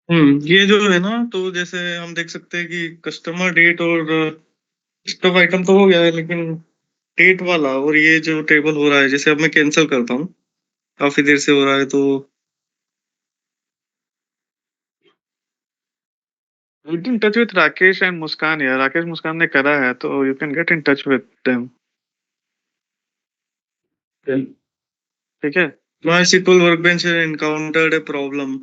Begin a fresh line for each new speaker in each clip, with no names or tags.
ये जो है ना, तो जैसे हम देख सकते हैं कि कस्टमर डेट और स्टॉक आइटम तो हो गया है, लेकिन डेट वाला और ये जो टेबल हो रहा है, जैसे अब मैं कैंसिल करता हूँ, काफी देर से हो रहा है, तो
Get in touch with Rakesh and Muskan यार, राकेश मुस्कान ने करा है तो you can get in touch with them. ठीक है,
MySQL Workbench encountered a problem.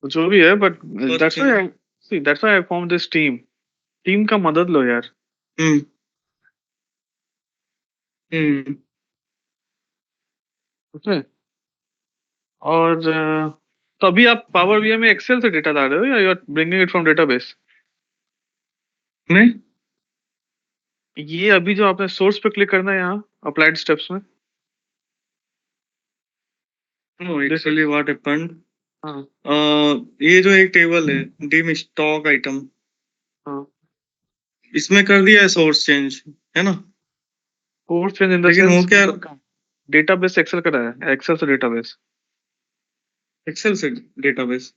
जो भी है but that's why
Working.
that's why I formed this team. Team का मदद लो यार.
हम्म हम्म
ठीक है. और तो अभी आप पावर बीआई में एक्सेल से डेटा ला रहे हो या you are bringing it from database?
नहीं,
ये अभी जो आपने सोर्स पे क्लिक करना है यहाँ अप्लाइड स्टेप्स में.
No
this.
Actually what happened,
हाँ.
ये जो एक टेबल है डिम स्टॉक आइटम,
हाँ.
इसमें कर दिया है सोर्स चेंज, है ना?
सोर्स चेंज इन द
लेकिन हो
सेंस
क्या,
मतलब क्या? डेटाबेस एक्सेल का है, एक्सेल से डेटाबेस.
एक्सेल से डेटाबेस?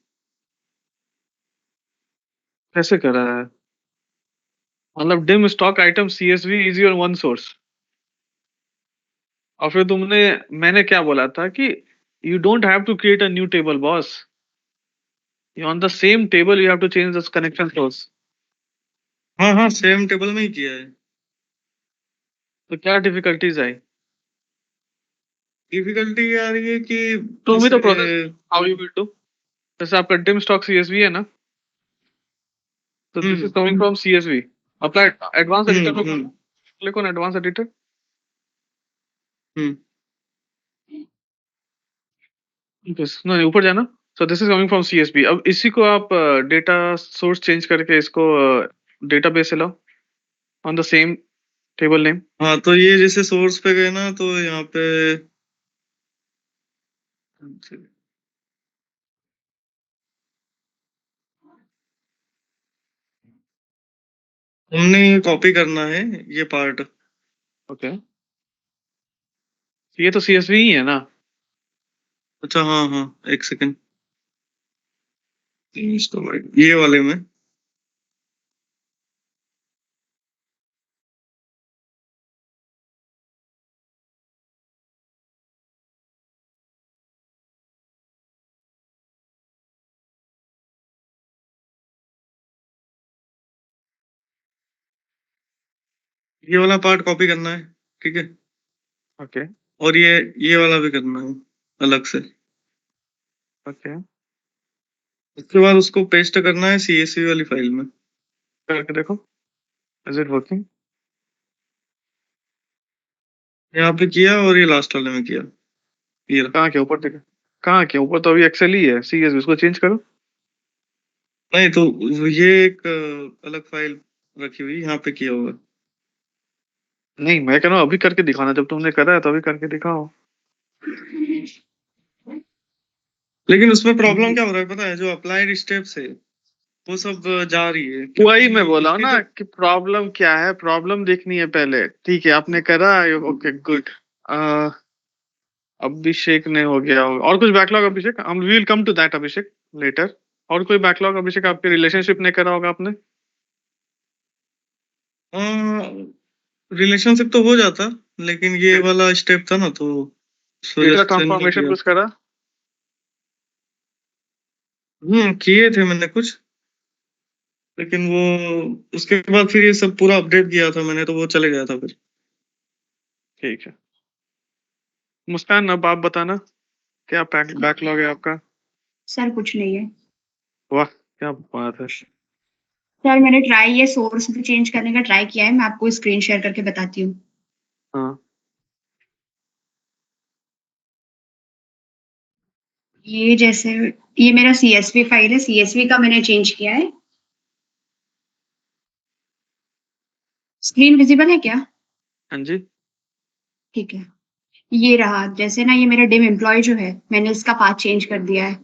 कैसे करा है? मतलब dim stock item CSV is your one source. और फिर तुमने, मैंने क्या बोला था कि you don't have to create a new table boss. You on the same table you have to change the connection source.
हाँ हाँ, सेम टेबल में ही किया है।
तो क्या डिफिकल्टीज आई?
डिफिकल्टी आ रही है कि
टू मी द
जैसे
process how you will do. जैसे आपका डिम स्टॉक सीएसवी है ना, तो this is
hmm
coming from CSV. Apply advance editor पे
हम्म
क्लिक ऑन एडवांस एडिटर.
हम्म
नहीं, ऊपर जाना. So this is coming from CSV. अब इसी को आप डेटा सोर्स चेंज करके इसको डेटाबेस से लाओ on the same table name.
हाँ, तो ये जैसे सोर्स पे गए ना, तो यहाँ पे हमने कॉपी करना है ये पार्ट।
ओके. ये तो सीएसवी ही है ना.
अच्छा, हाँ हाँ, एक सेकंड, ये वाले में। ये वाला पार्ट कॉपी करना है, ठीक है?
ओके.
और ये वाला भी करना है अलग से।
ओके.
उसके बाद उसको पेस्ट करना है सीएसवी वाली फाइल में।
करके देखो. Is it working?
यहाँ पे किया और ये लास्ट वाले में किया, ये रहा।
कहाँ के ऊपर देखो. कहाँ के ऊपर तो अभी एक्सेल ही है, सीएसवी उसको चेंज करो.
नहीं तो ये एक अलग फाइल रखी हुई यहाँ पे किया हुआ।
नहीं, मैं कह रहा हूँ अभी करके दिखाना, जब तुमने करा है तो अभी करके दिखाओ.
लेकिन उसमें प्रॉब्लम क्या हो रहा है पता है? जो अप्लाइड स्टेप्स है वो सब जा रही है,
वही
क्योंकि
मैं बोला हूँ
इसके
ना
जो
कि प्रॉब्लम क्या है, प्रॉब्लम देखनी है पहले. ठीक है, आपने करा. Okay good. अभिषेक ने हो गया होगा. और कुछ बैकलॉग अभिषेक? हम will come to that Abhishek later. और कोई बैकलॉग अभिषेक आपके रिलेशनशिप ने करा होगा आपने?
रिलेशनशिप तो हो जाता, लेकिन ये वाला स्टेप था ना, तो उस वजह
डेटा
से नहीं
ट्रांसफॉर्मेशन
किया।
कुछ करा?
किए थे मैंने कुछ, लेकिन वो उसके बाद फिर ये सब पूरा अपडेट किया था मैंने, तो वो चले गया था फिर।
ठीक है. मुस्कान, अब आप बताना क्या बैकलॉग है आपका?
सर कुछ नहीं है
वाह, क्या बात है.
सर। मैंने ट्राई ये सोर्स भी चेंज करने का ट्राई किया है, मैं आपको स्क्रीन शेयर करके बताती हूँ।
हाँ.
ये जैसे ये मेरा सीएसवी फाइल है, सीएसवी का मैंने चेंज किया है। स्क्रीन विजिबल है क्या?
हाँ जी.
ठीक है। ये रहा, जैसे ना ये मेरा डिम एम्प्लॉय जो है, मैंने इसका पाथ चेंज कर दिया है।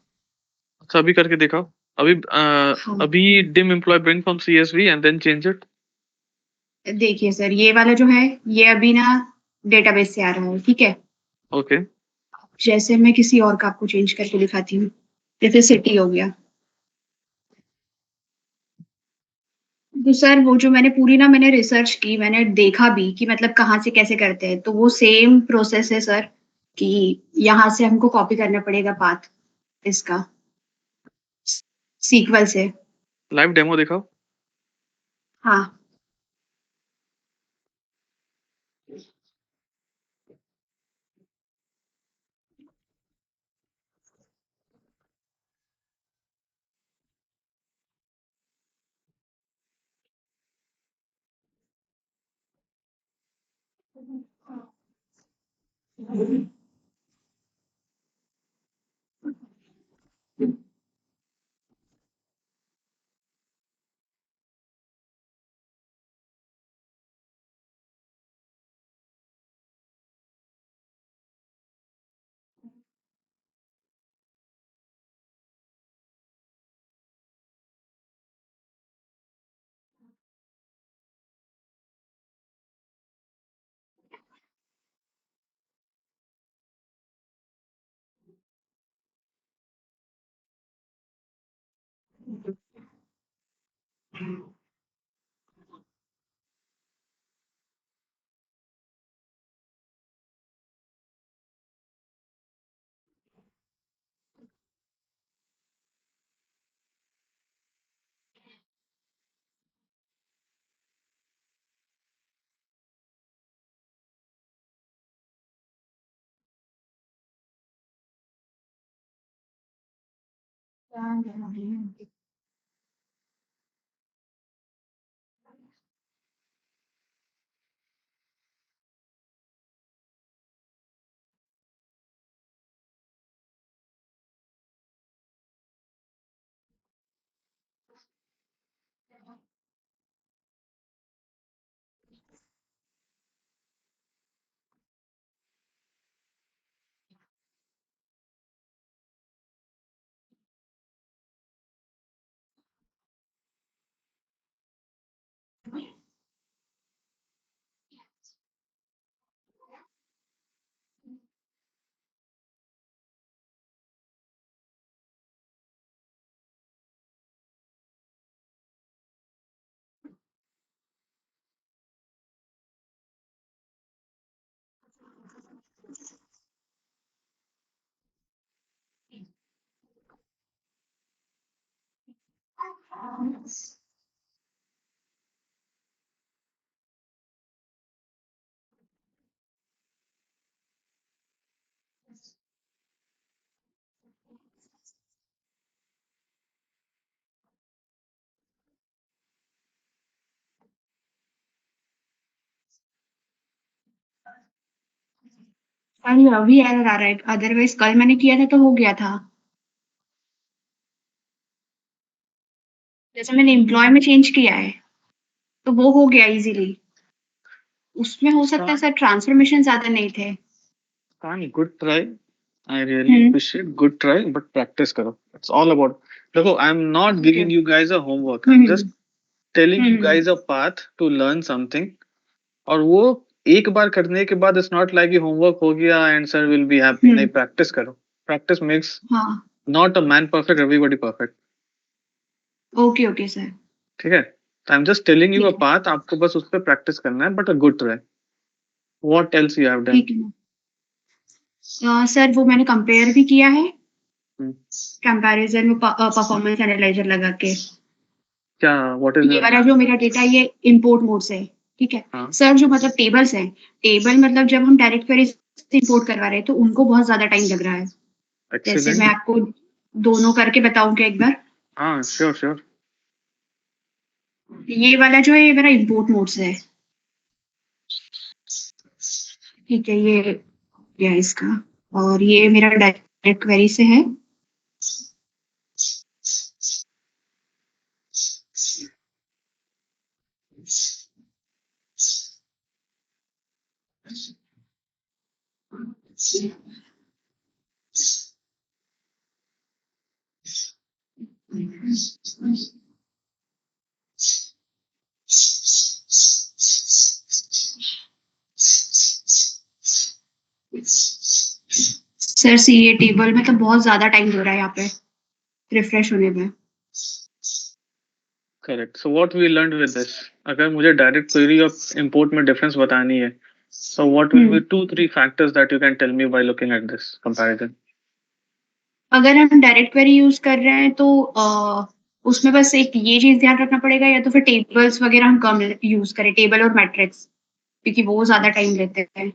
अच्छा, अभी करके दिखाओ. अभी
हाँ,
अभी dim employee bring from CSV and then change it.
देखिए सर, ये वाला जो है ये अभी ना डेटाबेस से आ रहा है, ठीक है।
ओके.
जैसे मैं किसी और का आपको चेंज करके दिखाती हूँ, जैसे सिटी हो गया। तो सर वो जो मैंने रिसर्च की, मैंने देखा भी कि मतलब कहाँ से कैसे करते हैं, तो वो सेम प्रोसेस है सर कि यहाँ से हमको कॉपी करना पड़ेगा पाथ इसका सीक्वल से।
लाइव डेमो दिखाओ।
हाँ। अरे अभी एरर आ रहा है, अदरवाइज कल मैंने किया था तो हो गया था। जैसे मैंने एम्प्लॉय में चेंज किया है तो वो हो गया इजीली। उसमें हो सकता है सर ट्रांसफॉर्मेशन ज्यादा नहीं थे।
कान good try. I really appreciate good try, but practice करो. It's all about. देखो, I'm not giving you guys a homework. I'm just telling you guys a path to learn something. और वो एक बार करने के बाद it's not like ये homework हो गया and sir will be happy. नहीं, practice करो. Practice makes
हाँ
not a man perfect, everybody perfect.
Okay okay sir.
ठीक है? I'm just telling you a
ठीक है
path. आपको बस उस पर practice करना है, but a good try. What else you have done?
ठीक है सर वो मैंने कंपेयर भी किया है,
Hmm.
कंपैरिजन में परफॉर्मेंस एनालाइजर लगा के।
क्या? What is
ये
your?
वाला जो मेरा डेटा है ये इंपोर्ट मोड से है, ठीक है
हाँ.
सर। जो मतलब टेबल्स हैं, टेबल मतलब जब हम डायरेक्ट क्वेरी से इंपोर्ट करवा रहे हैं तो उनको बहुत ज्यादा टाइम लग रहा है। जैसे मैं
Excellent.
आपको दोनों करके बताऊं क्या एक बार?
हाँ, sure, sure.
ये वाला जो है ये मेरा इंपोर्ट मोड से है, ठीक है। ये इसका, और ये मेरा डायरेक्ट क्वेरी से है। सर सी ये टेबल में तो बहुत ज्यादा टाइम हो रहा है यहाँ पे रिफ्रेश होने में।
Correct. So what we learned with this, अगर मुझे direct query और import में difference बतानी है, so what will be 2-3 factors that you can tell me by looking at this comparison?
अगर हम डायरेक्ट क्वेरी यूज कर रहे हैं तो उसमें बस एक ये चीज ध्यान रखना पड़ेगा, या तो फिर टेबल्स वगैरह हम कम यूज करें, टेबल और मैट्रिक्स, क्योंकि वो ज्यादा टाइम लेते हैं।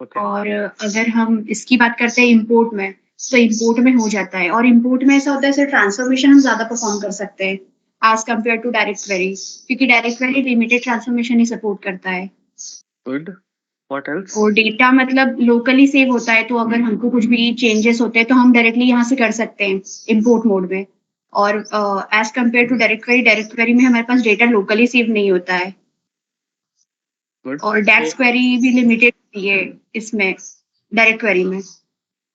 Okay.
और अगर हम इसकी बात करते हैं इंपोर्ट में, तो इंपोर्ट में हो जाता है, और इंपोर्ट में ऐसा होता है सर, ट्रांसफॉर्मेशन हम ज्यादा परफॉर्म कर सकते हैं as compared to direct query, क्योंकि डायरेक्ट क्वेरी लिमिटेड ट्रांसफॉर्मेशन ही सपोर्ट करता है।
Good. What else?
और डेटा मतलब लोकली सेव होता है, तो अगर हमको कुछ भी चेंजेस होते हैं तो हम डायरेक्टली यहाँ से कर सकते हैं इंपोर्ट मोड में। और as compared to direct query में हमारे पास डेटा लोकली सेव नहीं होता है,
Good.
और डैक्स क्वेरी भी लिमिटेड होती है इसमें, डायरेक्ट क्वेरी में।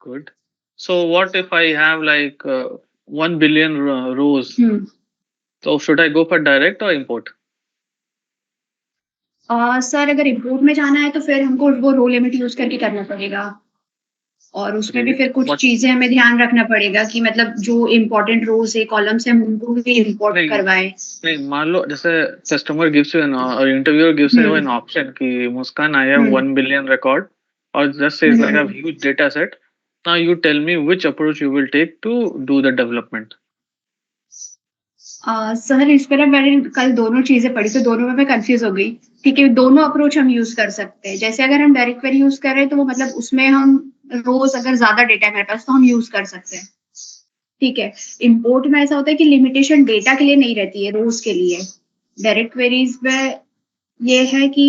Good. So what if I have like 1 billion rows? So should I go for direct or import?
Sir अगर इंपोर्ट में जाना है तो फिर हमको वो रो लिमिट यूज करके करना पड़ेगा, और उसमें भी
Great.
फिर कुछ
What?
चीजें हमें ध्यान रखना पड़ेगा कि मतलब जो इम्पोर्टेंट रोज है, कॉलम्स है, हम उनको भी इम्पोर्ट
नहीं
करवाए।
नहीं, मान लो जैसे कस्टमर गिव्स यू एन और interviewer gives you an option कि मुस्कान I have 1 billion record or just says like a huge data set. Now you tell me which approach you will take to do the development.
Sir इस पर मैंने कल दोनों चीजें पढ़ी, तो दोनों में मैं कंफ्यूज हो गई। ठीक है, दोनों अप्रोच हम यूज कर सकते हैं। जैसे अगर हम डायरेक्ट क्वेरी यूज कर रहे हैं तो वो मतलब उसमें हम रोज अगर ज्यादा डेटा है मेरे पास तो हम यूज कर सकते हैं। ठीक है, इंपोर्ट में ऐसा होता है कि लिमिटेशन डेटा के लिए नहीं रहती है, रोज के लिए। डायरेक्ट क्वेरीज में ये है कि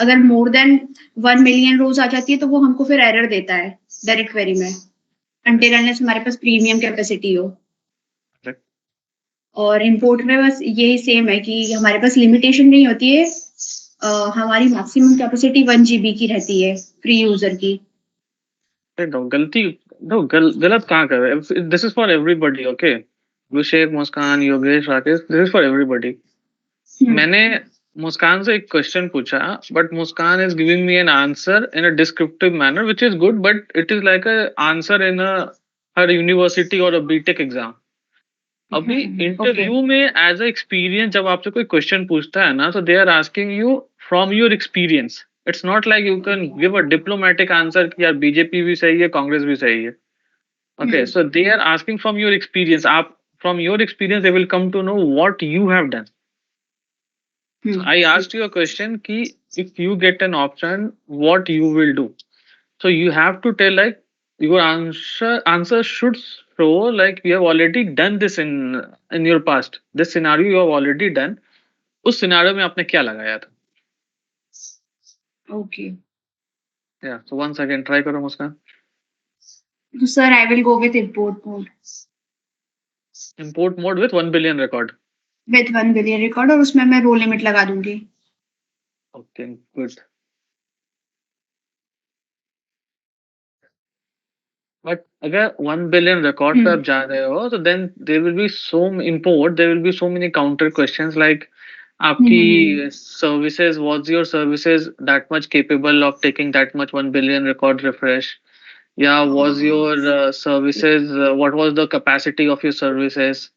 अगर मोर देन 1 मिलियन रोज आ जाती है तो वो हमको फिर एरर देता है डायरेक्ट क्वेरी में, अनटिल अनलेस हमारे पास प्रीमियम कैपेसिटी हो।
Correct.
और इंपोर्ट में बस यही सेम है कि हमारे पास लिमिटेशन नहीं होती है, हमारी मैक्सिमम कैपेसिटी 1 GB की रहती है फ्री यूजर की।
No, गलत कहाँ कर रहे हैं? This is for everybody, okay? Abhishek, Muskan, Yogesh, Rakesh, this is for everybody. मैंने मुस्कान से एक क्वेश्चन पूछा, but Muskan is giving me an answer in a descriptive manner which is good, but it is like a answer in a हर university और a BTech exam. अभी interview में as a experience जब आपसे कोई क्वेश्चन पूछता है ना, तो they are asking you from your experience. It's not like you can give a diplomatic answer कि यार बीजेपी भी सही है, कांग्रेस भी सही है। Okay, so they are asking from your experience. आप from your experience they will come to know what you have done. I asked you a question ki if you get an option, what you will do. So you have to tell like your answer should show like you have already done this in your past. This scenario you have already done. उस scenario में आपने क्या लगाया था?
Okay,
Yeah. So once again try करो मुस्कान.
तो sir I will go with import mode,
Import mode with 1 billion record.
With 1 billion record, और उसमें मैं रो लिमिट लगा दूंगी।
Okay, good. But अगर 1 billion record पे आप जा रहे हो, तो then there will be there will be so many counter questions like आपकी services, was your services that much capable of taking that much 1 billion record refresh? या was your services, what was the capacity of your services?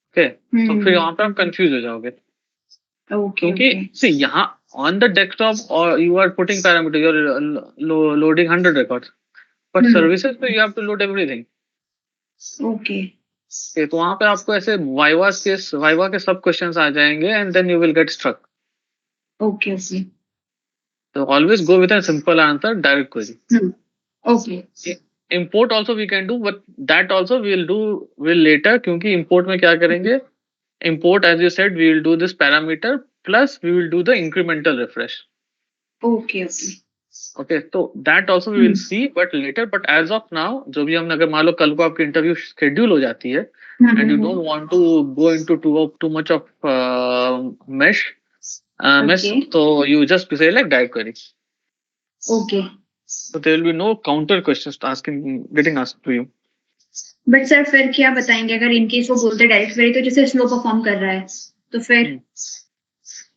Okay, तो फिर वहाँ पे आप confuse हो जाओगे, क्योंकि see यहाँ on the desktop or you are putting parameter, you are loading 100 records, but services पे you have to load everything.
Okay,
तो वहां पे आपको ऐसे वाइवा के सब क्वेश्चंस आ जाएंगे and then you will get struck.
Okay, okay,
तो always go with a simple answer, direct query.
Okay,
import also we can do, but that also will later, क्योंकि इंपोर्ट में क्या करेंगे, import as you said we will do this parameter plus we will do the incremental refresh.
Okay, okay,
okay, तो that also we will see but later, but as of now जो भी हम, अगर मान लो कल को आपकी इंटरव्यू शेड्यूल हो जाती है and you don't want to go into too much of mesh, so you just say like direct query.
Okay.
So there will be no counter questions getting asked to you.
But sir फिर क्या बताएंगे अगर in case वो बोलते direct query तो जैसे slow perform कर रहा है, तो फिर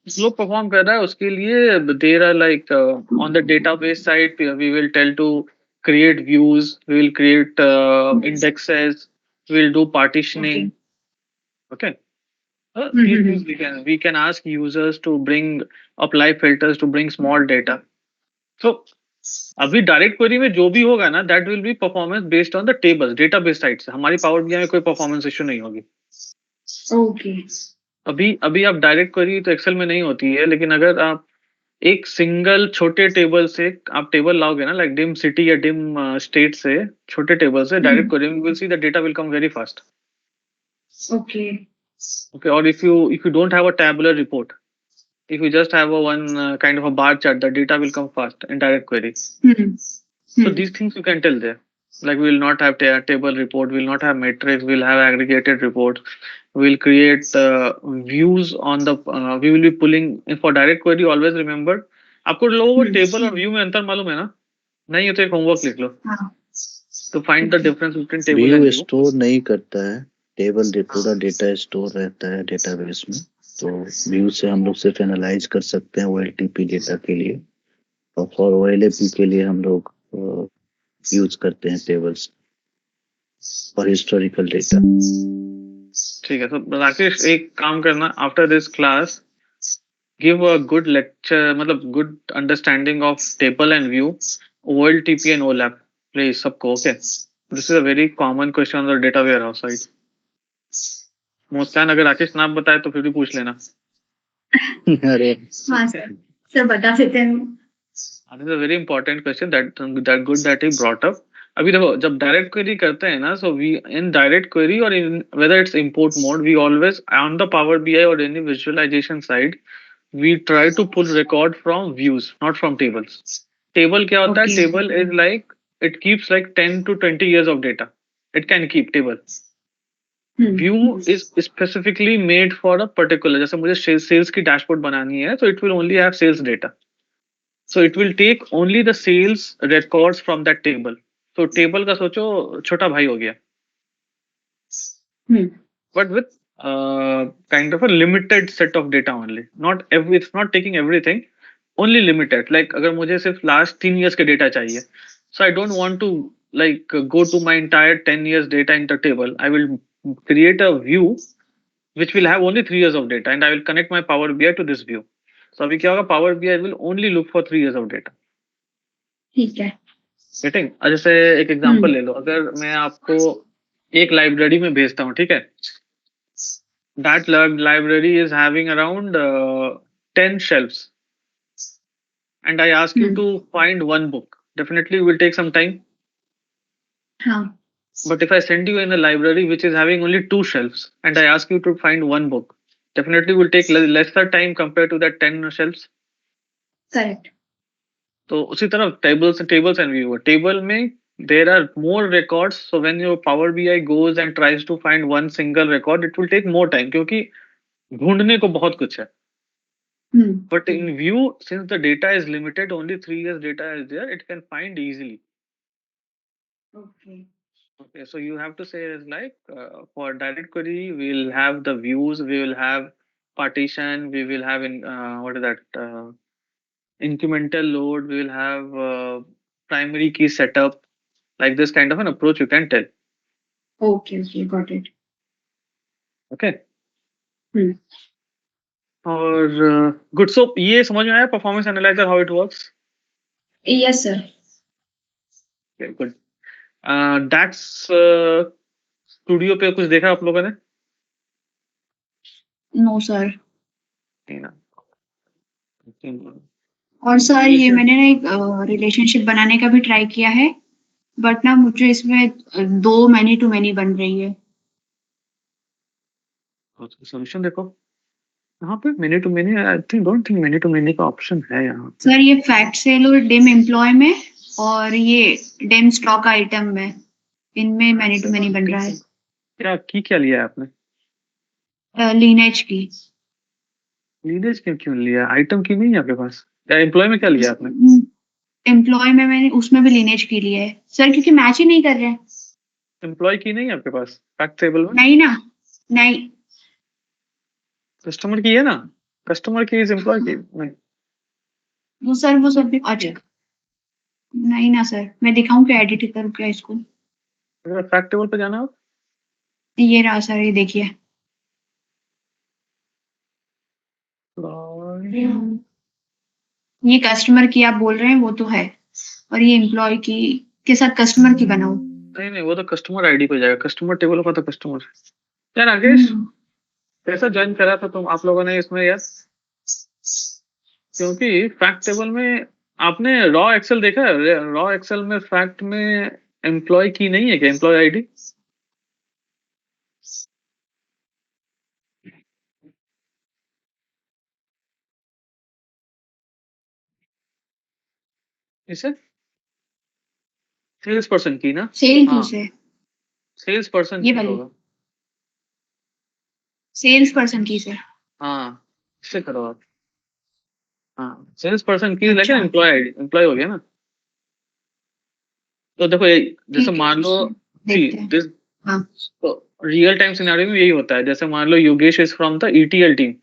स्लो परफॉर्म कर रहा है, उसके लिए there are like on the database side we will tell to create views, we will create indexes, we will do partitioning. Okay. These things we can ask users to bring apply filters to bring small data. So अभी direct query में जो भी होगा ना that will B performance based on the table database side से. हमारी power BI में कोई परफॉर्मेंस इशू नहीं होगी.
ओके.
अभी अभी आप डायरेक्ट क्वेरी तो एक्सेल में नहीं होती है, लेकिन अगर आप एक सिंगल छोटे टेबल से आप टेबल लाओगे ना लाइक डिम सिटी या डिम स्टेट से छोटे टेबल से डायरेक्ट क्वेरी में will see the data will come very fast.
Okay.
Okay, or if you don't have a tabular report, if you just have a one kind of a bar chart, the data will come fast in direct query. So these things you can tell there. Like we will not have table report, we will not have matrix, we will have aggregated report. We will create views on the. We will be pulling for direct query. Always remember, आपको लोगों को table और view में अंतर मालूम है ना? नहीं है तो एक होमवर्क लिख लो. To find the difference between table and
view
view.
Store नहीं करता है, टेबल पूरा डेटा स्टोर रहता है डेटाबेस में. तो व्यू से हम लोग सिर्फ एनालाइज कर सकते हैं OLTP डेटा के लिए, और फॉर OLAP के लिए हम लोग यूज करते हैं टेबल्स और हिस्टोरिकल डेटा.
ठीक है. तो राकेश एक काम करना, after this class give a good lecture, मतलब good understanding of table and view, OLTP and OLAP please सबको. Okay, this is a very common question on the data warehouse side. Muskan अगर राकेश नाम बताए तो फिर भी पूछ लेना.
अरे
हाँ सर बता देते हैं.
This is a very important question that good that he brought up. अभी देखो जब डायरेक्ट क्वेरी करते हैं ना, so we in direct query और in whether it's import mode, we always on the power BI और any visualization side we try to pull record from views, not from tables. Table क्या होता है? Table is like it keeps like 10 to 20 years of data. It can keep table. View is specifically made for a particular. जैसे मुझे sales की dashboard बनानी है, so it will only have sales data. So it will take only the sales records from that table. So table का सोचो छोटा भाई हो गया. But with kind of a limited set of data only. It's not taking everything. Only limited. Like अगर मुझे सिर्फ last 3 years के data चाहिए, so I don't want to like go to my entire 10 years data in the table. I will create a view which will have only 3 years of data, and I will connect my Power BI to this view. So अभी क्या होगा? Power BI will only look for 3 years of data.
ठीक है.
Getting? जैसे एक example ले लो, अगर मैं आपको एक लाइब्रेरी में भेजता हूँ, ठीक है? That library is having around 10 shelves, and I ask you to find one book. Definitely will take some time.
हाँ.
But if I send you in a library which is having only 2 shelves and I ask you to find one book, definitely will take lesser time compared to that 10 shelves.
Correct.
तो उसी तरह tables and view. Table में there are more records, so when your Power BI goes and tries to find one single record, it will take more time क्योंकि ढूंढने को बहुत कुछ है. But in view, since the data is limited, only 3 years data is there, it can find easily. Okay, so you have to say is like for direct query, we will have the views, we will have partition, we will have in what is that incremental load, we will have primary key setup, like this kind of an approach you can tell.
Okay, got it.
Okay. और good. So ये समझ में आया performance analyzer how it works?
Yes sir.
Good. DAX Studio पे कुछ देखा आप लोगों ने?
No sir.
नहीं ना.
और सर ये मैंने ना एक रिलेशनशिप बनाने का भी ट्राई किया है, बट ना मुझे इसमें 2 मैनी टू मैनी बन रही है.
सोल्यूशन देखो यहाँ पे many to many. I don't think many to many का ऑप्शन है यहाँ.
सर ये फैक्ट सेल और डिम एम्प्लॉय में और ये डिम स्टॉक आइटम में, इनमें मैनी टू मैनी बन रहा है.
क्या लिया है आपने?
लीनेज की.
लीनेज क्यों लिया? आइटम की नहीं है आपके पास? या एम्प्लॉय में क्या लिया आपने?
एम्प्लॉय में मैंने उसमें भी लीनेज की लिया है सर, क्योंकि मैच ही नहीं कर रहे हैं.
एम्प्लॉय की नहीं है आपके पास फैक्ट टेबल में?
नहीं ना. नहीं.
कस्टमर की है ना. कस्टमर की इज एम्प्लॉय की नहीं.
वो सब भी अच्छा नहीं ना सर. मैं दिखाऊं क्या? एडिट करूं क्या इसको?
फैक्ट टेबल पे जाना हो.
ये रहा सर, ये देखिए. ये कस्टमर की आप बोल रहे हैं वो तो है, और ये एम्प्लॉय की के साथ कस्टमर की बनाऊं?
नहीं वो तो कस्टमर आईडी पे जाएगा, कस्टमर टेबल का तो कस्टमर। यार राकेश, कैसा ज्वाइन करा था तुम आप लोगों ने इसमें यार? क्योंकि फैक्ट टेबल में आपने रॉ एक्सेल देखा है? रॉ एक्सेल में फैक्ट में एम्प्लॉय की नहीं है क्या, एम्प्लॉय आईडी? इसे सेल्स पर्सन की ना?
सेल
हाँ,
की से,
सेल्स पर्सन
ये
की
वाली
होगा।
सेल्स पर्सन की से।
हाँ, इससे करो आप। हाँ, सेल्स पर्सन की लेकिन
अच्छा,
एम्प्लॉय आईडी, एम्प्लॉय हो गया ना? तो देखो ये जैसे
ठीक है,
मान लो, सी
देखते हैं।
दिस,
हाँ,
तो रियल टाइम सिनेरियो में यही होता है। जैसे मान लो Yogesh is from the ETL team,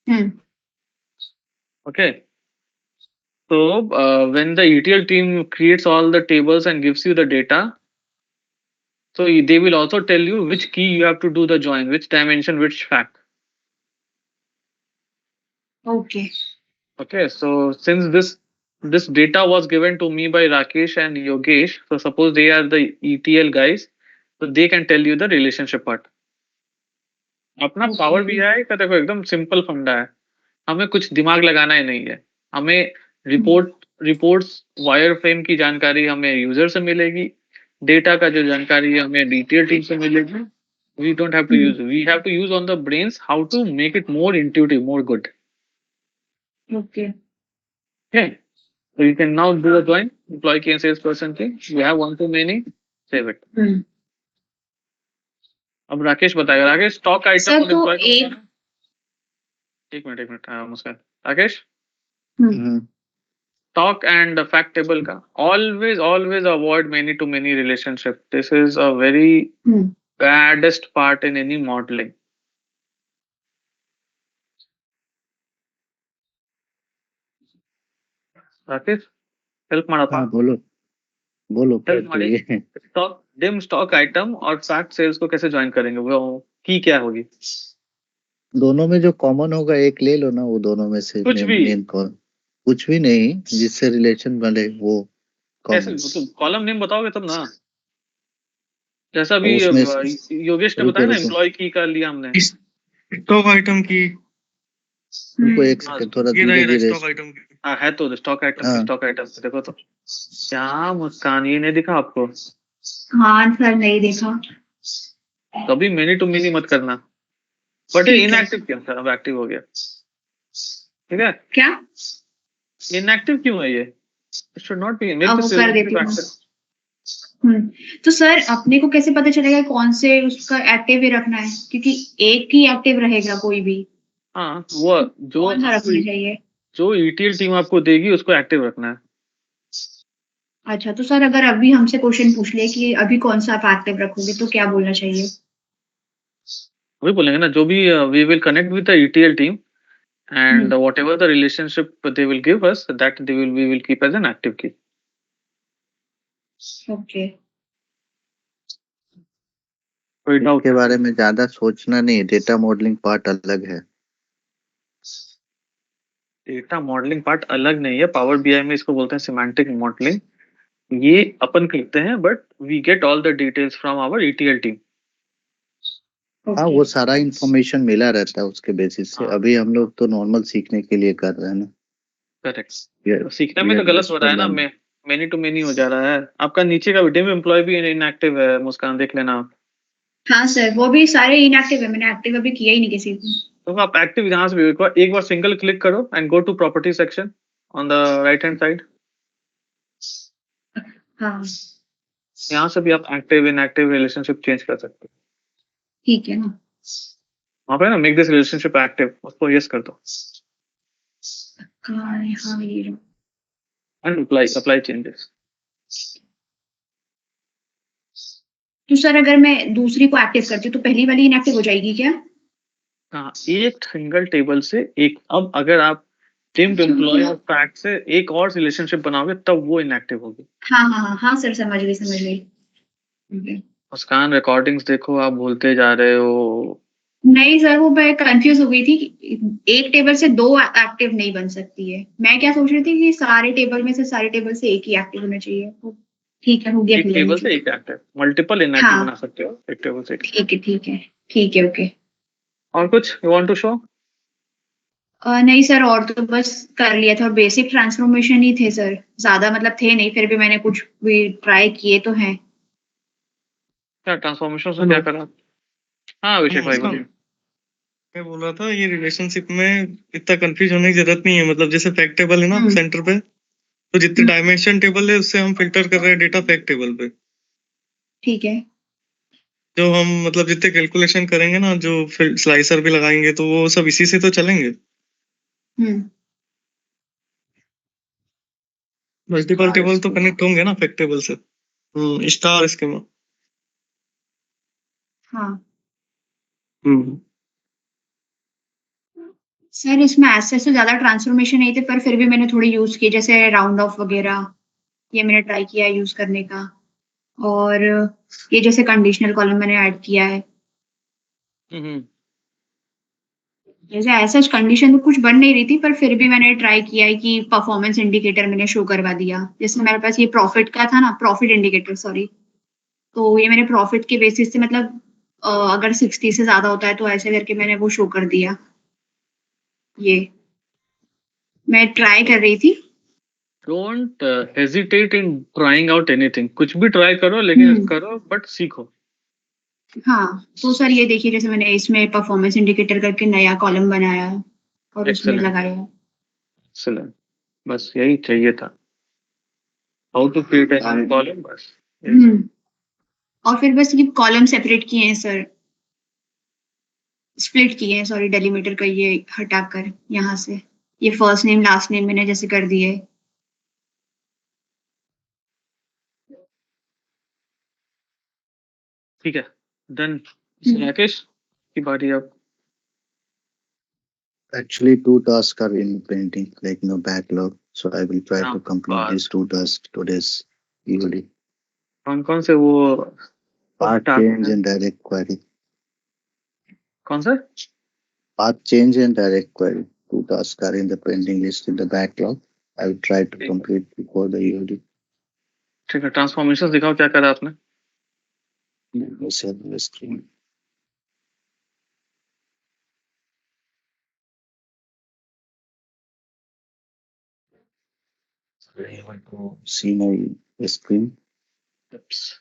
hmm,
okay? So when the ETL team creates all the tables and gives you the data, so they will also tell you which key you have to do the join, which dimension, which fact.
Okay,
Okay, so since this data was given to me by Rakesh and Yogesh, so suppose they are the ETL guys, so they can tell you the relationship part. अपना power BI का देखो एकदम simple फंडा है, हमें कुछ दिमाग लगाना ही नहीं है। हमें रिपोर्ट्स वायर फ्रेम की जानकारी हमें यूजर से मिलेगी, डेटा का जो जानकारी है हमें डिटेल टीम से मिलेगी। We don't have to use, we have to use on the brains how to make it more intuitive, more good.
Okay,
okay, so you can now do a join employee key and salesperson key. You have one too many, save it. अब राकेश बताएगा। Rakesh, stock item
sir
और
तो
employ
एक,
एक minute, हाँ, मुस्कान। राकेश,
हम्म,
stock and fact table ka always avoid many to many relationship. This is a very baddest part in any modeling. Rakesh, help ಮಾಡಪ್ಪ।
हाँ बोलो बोलो क्या
help ಮಾಡಿ।
चाहिए?
स्टॉक डिम स्टॉक आइटम और फैक्ट सेल्स को कैसे ज्वाइन करेंगे, वो की क्या होगी?
दोनों में जो कॉमन होगा एक ले लो ना, वो दोनों में से
कुछ भी
मेन कौन? कुछ भी नहीं, जिससे रिलेशन बने वो
कैसे,
कॉमन।
तुम कॉलम नेम बताओगे तब ना। जैसा
और
भी
उसमें
योगेश ने
रुको
बताया ना,
रुको
एम्प्लॉय की का लिया हमने।
स्टॉक आइटम की,
रुको एक
हाँ,
सेकंड, थोड़ा
ये
धीरे
रहा
धीरे।
स्टॉक आइटम की।
हाँ है तो स्टॉक आइटम की,
हाँ
स्टॉक आइटम देखो तो। क्या मुस्कान, ये नहीं दिखा आपको?
हाँ सर नहीं देखा।
कभी मेनी टू मेनी मत करना। बट ये
ठीक है,
इनएक्टिव क्यों था, अब एक्टिव हो गया, ठीक है?
क्या?
इनएक्टिव क्यों है ये? It should not be, make
अब
दिस
वो कर देती हूँ।
एक्टिव।
तो सर अपने को कैसे पता चलेगा कौन से उसका एक्टिव ही रखना है, क्योंकि एक ही एक्टिव रहेगा कोई भी,
हाँ, वो जो
कौन सा रखना चाहिए?
जो ईटीएल टीम आपको देगी उसको एक्टिव रखना है।
अच्छा, तो सर अगर अभी हमसे क्वेश्चन पूछ ले कि अभी कौन सा आप एक्टिव रखोगे तो क्या बोलना चाहिए?
वही बोलेंगे ना, जो भी we will connect with the ETL team and whatever the relationship they will give us, that we will keep as an active key.
Okay,
कोई डाउट?
इसके बारे में ज्यादा सोचना नहीं, डेटा मॉडलिंग पार्ट अलग है।
डेटा मॉडलिंग पार्ट अलग नहीं है, पावर बीआई में इसको बोलते हैं सिमेंटिक मॉडलिंग। ये अपन करते हैं, but we get all the details from our ETL team.
हाँ वो सारा इंफॉर्मेशन मिला रहता है उसके बेसिस से।
हाँ।
अभी हम लोग तो नॉर्मल सीखने के लिए कर रहे हैं ना।
करेक्ट,
We
सीखने
we
में तो
are
गलत
just
हो
for
रहा है ना,
learning.
मेनी टू मेनी हो जा रहा है। आपका नीचे का डिम एम्प्लॉय भी इनएक्टिव है, मुस्कान देख लेना आप।
हाँ सर वो भी सारे इनएक्टिव है, मैंने एक्टिव अभी किया ही नहीं किसी को।
तो आप एक्टिव यहाँ से भी एक बार सिंगल क्लिक करो and go to property section on the right hand side.
हाँ
यहाँ से भी आप एक्टिव इनएक्टिव रिलेशनशिप चेंज कर सकते हो।
ठीक है ना,
वहाँ पे ना मेक दिस रिलेशनशिप एक्टिव, उसको यस कर दो
हाँ ये लो।
And apply changes.
तो सर अगर मैं दूसरी को एक्टिव करती हूँ तो पहली वाली इनएक्टिव हो जाएगी क्या?
हाँ, एक सिंगल टेबल से एक, अब अगर आप टिम्ड एम्प्लॉय और फैक्ट से एक और रिलेशनशिप बनाओगे तब वो इनएक्टिव होगी।
हाँ हाँ हाँ हाँ सर, समझ गई।
मुस्कान, रिकॉर्डिंग्स देखो, आप भूलते जा रहे हो।
नहीं सर, वो मैं कंफ्यूज हो गई थी कि एक टेबल से दो एक्टिव नहीं बन सकती है। मैं क्या सोच रही थी कि सारे टेबल से एक ही एक्टिव होना चाहिए। तो ठीक है, हो गया
एक
क्लियर
टेबल
मुझे।
से एक एक्टिव, मल्टीपल इनएक्टिव
हाँ
बना सकते हो एक टेबल से।
ठीक है ठीक है ठीक है, ओके।
और कुछ यू वांट टू शो?
नहीं सर, और तो बस कर लिया था, और बेसिक ट्रांसफॉर्मेशन ही थे सर, ज्यादा मतलब थे नहीं, फिर भी मैंने कुछ भी ट्राई किए तो हैं।
क्या ट्रांसफॉर्मेशन से
हेलो।
क्या करा? हाँ अभिषेक भाई
हाँ,
बोलिए।
मैं बोल रहा था ये रिलेशनशिप में इतना कंफ्यूज होने की जरूरत नहीं है। मतलब जैसे फैक्ट टेबल है ना
हम्म
सेंटर पे, तो जितने
हम्म,
डायमेंशन टेबल है उससे हम फिल्टर कर रहे हैं डेटा फैक्ट टेबल पे।
ठीक है।
जो हम मतलब जितने कैलकुलेशन करेंगे ना, जो फिर स्लाइसर भी लगाएंगे, तो वो सब इसी से तो चलेंगे।
हम्म
मल्टीपल टेबल तो कनेक्ट होंगे ना फैक्ट टेबल से। Star schema.
हाँ
हम्म
सर, इसमें ऐसे से ज्यादा ट्रांसफॉर्मेशन नहीं थे, पर फिर भी मैंने थोड़ी यूज की, जैसे राउंड ऑफ वगैरह, ये मैंने ट्राई किया है यूज करने का। और ये जैसे कंडीशनल कॉलम मैंने ऐड किया है।
हम्म।
जैसे ऐसा कंडीशन तो कुछ बन नहीं रही थी, पर फिर भी मैंने ट्राई किया है कि परफॉर्मेंस इंडिकेटर मैंने शो करवा दिया। जैसे मेरे पास ये प्रॉफिट का था ना, प्रॉफिट इंडिकेटर सॉरी, तो ये मैंने प्रॉफिट के बेसिस से मतलब अगर 60 से ज्यादा होता है तो ऐसे करके मैंने वो शो कर दिया। ये मैं ट्राई कर रही थी।
Don't hesitate in trying out anything, कुछ भी ट्राई करो लेकिन
हम्म
करो बट सीखो।
हाँ, तो सर ये देखिए, जैसे मैंने इसमें परफॉर्मेंस इंडिकेटर करके नया कॉलम बनाया है और उसमें
एक्सेलेंट,
लगाया है।
एक्सेलेंट। बस यही चाहिए था, how to create a column, बस यही चाहिए।
हम्म और फिर बस ये कॉलम सेपरेट किए हैं सर, स्प्लिट किए हैं सॉरी, डेलीमीटर का ये हटाकर यहाँ से, ये फर्स्ट नेम लास्ट नेम मैंने जैसे कर दिए।
ठीक है, डन।
हम्म
राकेश की बारी अब।
Actually, two tasks are in pending, like no backlog. So I will try
क्या
to complete
बात,
these two tasks today's evening.
कौन कौन से वो
Path
टास्क
change
है?
and direct query.
कौन सा?
Path change and direct query. Two tasks are in the pending list in the backlog. I will try to
ठीक है,
complete before the EOD.
ठीक है, ट्रांसफॉर्मेशन दिखाओ क्या करा आपने।
Let me share the screen. Are you able to see my screen?
Oops.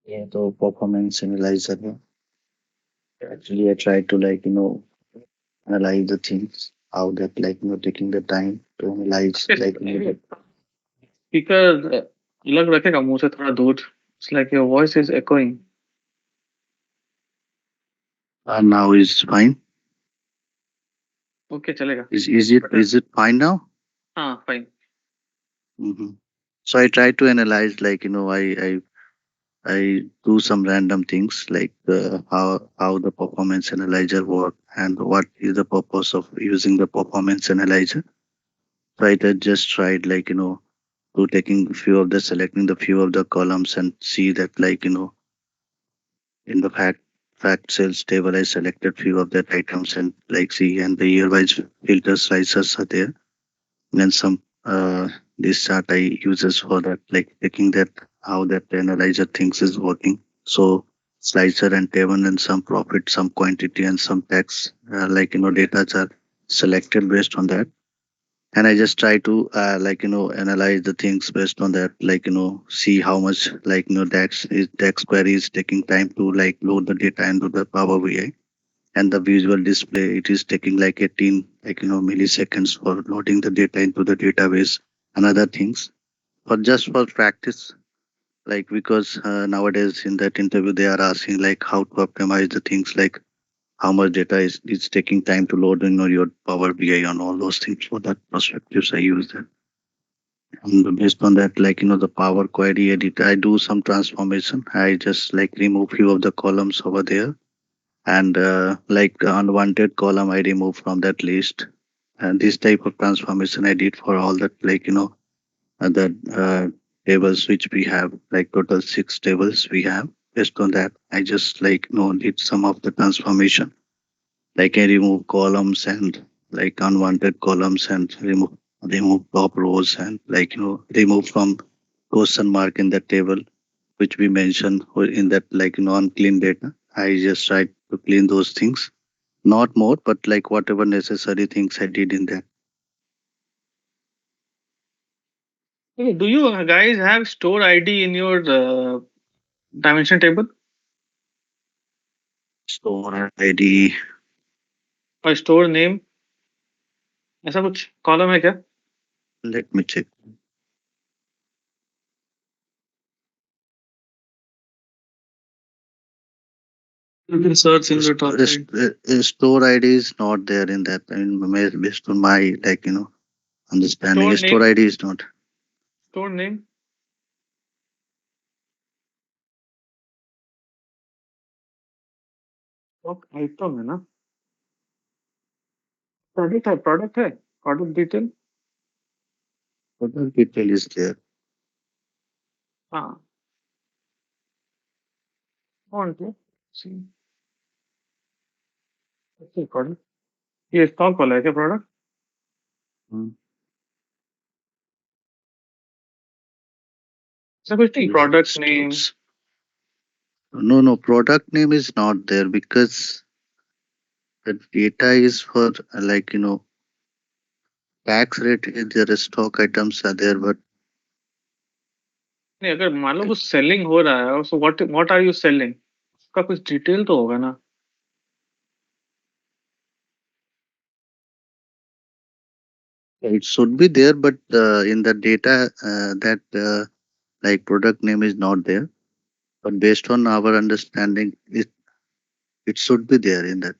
Yeah, तो performance analyzer है. Actually, I try to analyze the things, how that taking the time to analyze
speaker अलग रखेगा मुंह से थोड़ा दूर, it's like your voice is echoing.
now is fine.
Okay चलेगा,
Is it
but
fine now?
हाँ fine.
Hmm. So I try to analyze I do some random things like how the performance analyzer work and what is the purpose of using the performance analyzer. So I just tried to taking few of the selecting the few of the columns and see that in the fact sales table I selected few of that items and see and the year wise filter slicers are there. And some this chart I uses for that taking that how that analyzer thinks is working. So slicer and table and some profit, some quantity and some tax data are selected based on that. And I just try to analyze the things based on that, see how much DAX query is taking time to load the data into the Power BI. And the visual display, it is taking 18 milliseconds for loading the data into the database and other things. But just for practice, because nowadays in that interview they are asking how to optimize the things, how much data is taking time to load in your Power BI and all those things. For that perspectives, I use that. And based on that, the Power Query edit, I do some transformation. I just remove few of the columns over there, and unwanted column I remove from that list. And this type of transformation I did for all that the tables which we have, like total 6 tables we have. Based on that, I just need some of the transformation. Like I remove columns and like unwanted columns and remove top rows and remove from question mark in the table which we mentioned in that unclean data. I just try to clean those things. Not more, but like whatever necessary things I did in that.
Okay, do you guys have store ID in your dimension table
Store ID.
or store name? ऐसा कुछ column है क्या?
Let me check.
You can search in the top right.
Store ID is not there in that. I mean, based on my understanding,
Store
store
name,
ID is not.
store name. Stock item है ना? Product है, product detail.
Product detail is there.
हाँ, कौन थे? सी, product. ये stock वाला है क्या प्रोडक्ट?
Hmm.
ऐसा कुछ नहीं, product name.
Stocks. No, product name is not there because the data is for tax rate is there, stock items are there, but
नहीं, अगर मान लो कुछ सेलिंग हो रहा है, so what are you selling, उसका कुछ डिटेल तो होगा ना.
it should be there, but in the data that like product name is not there. But based on our understanding, it should be there in that.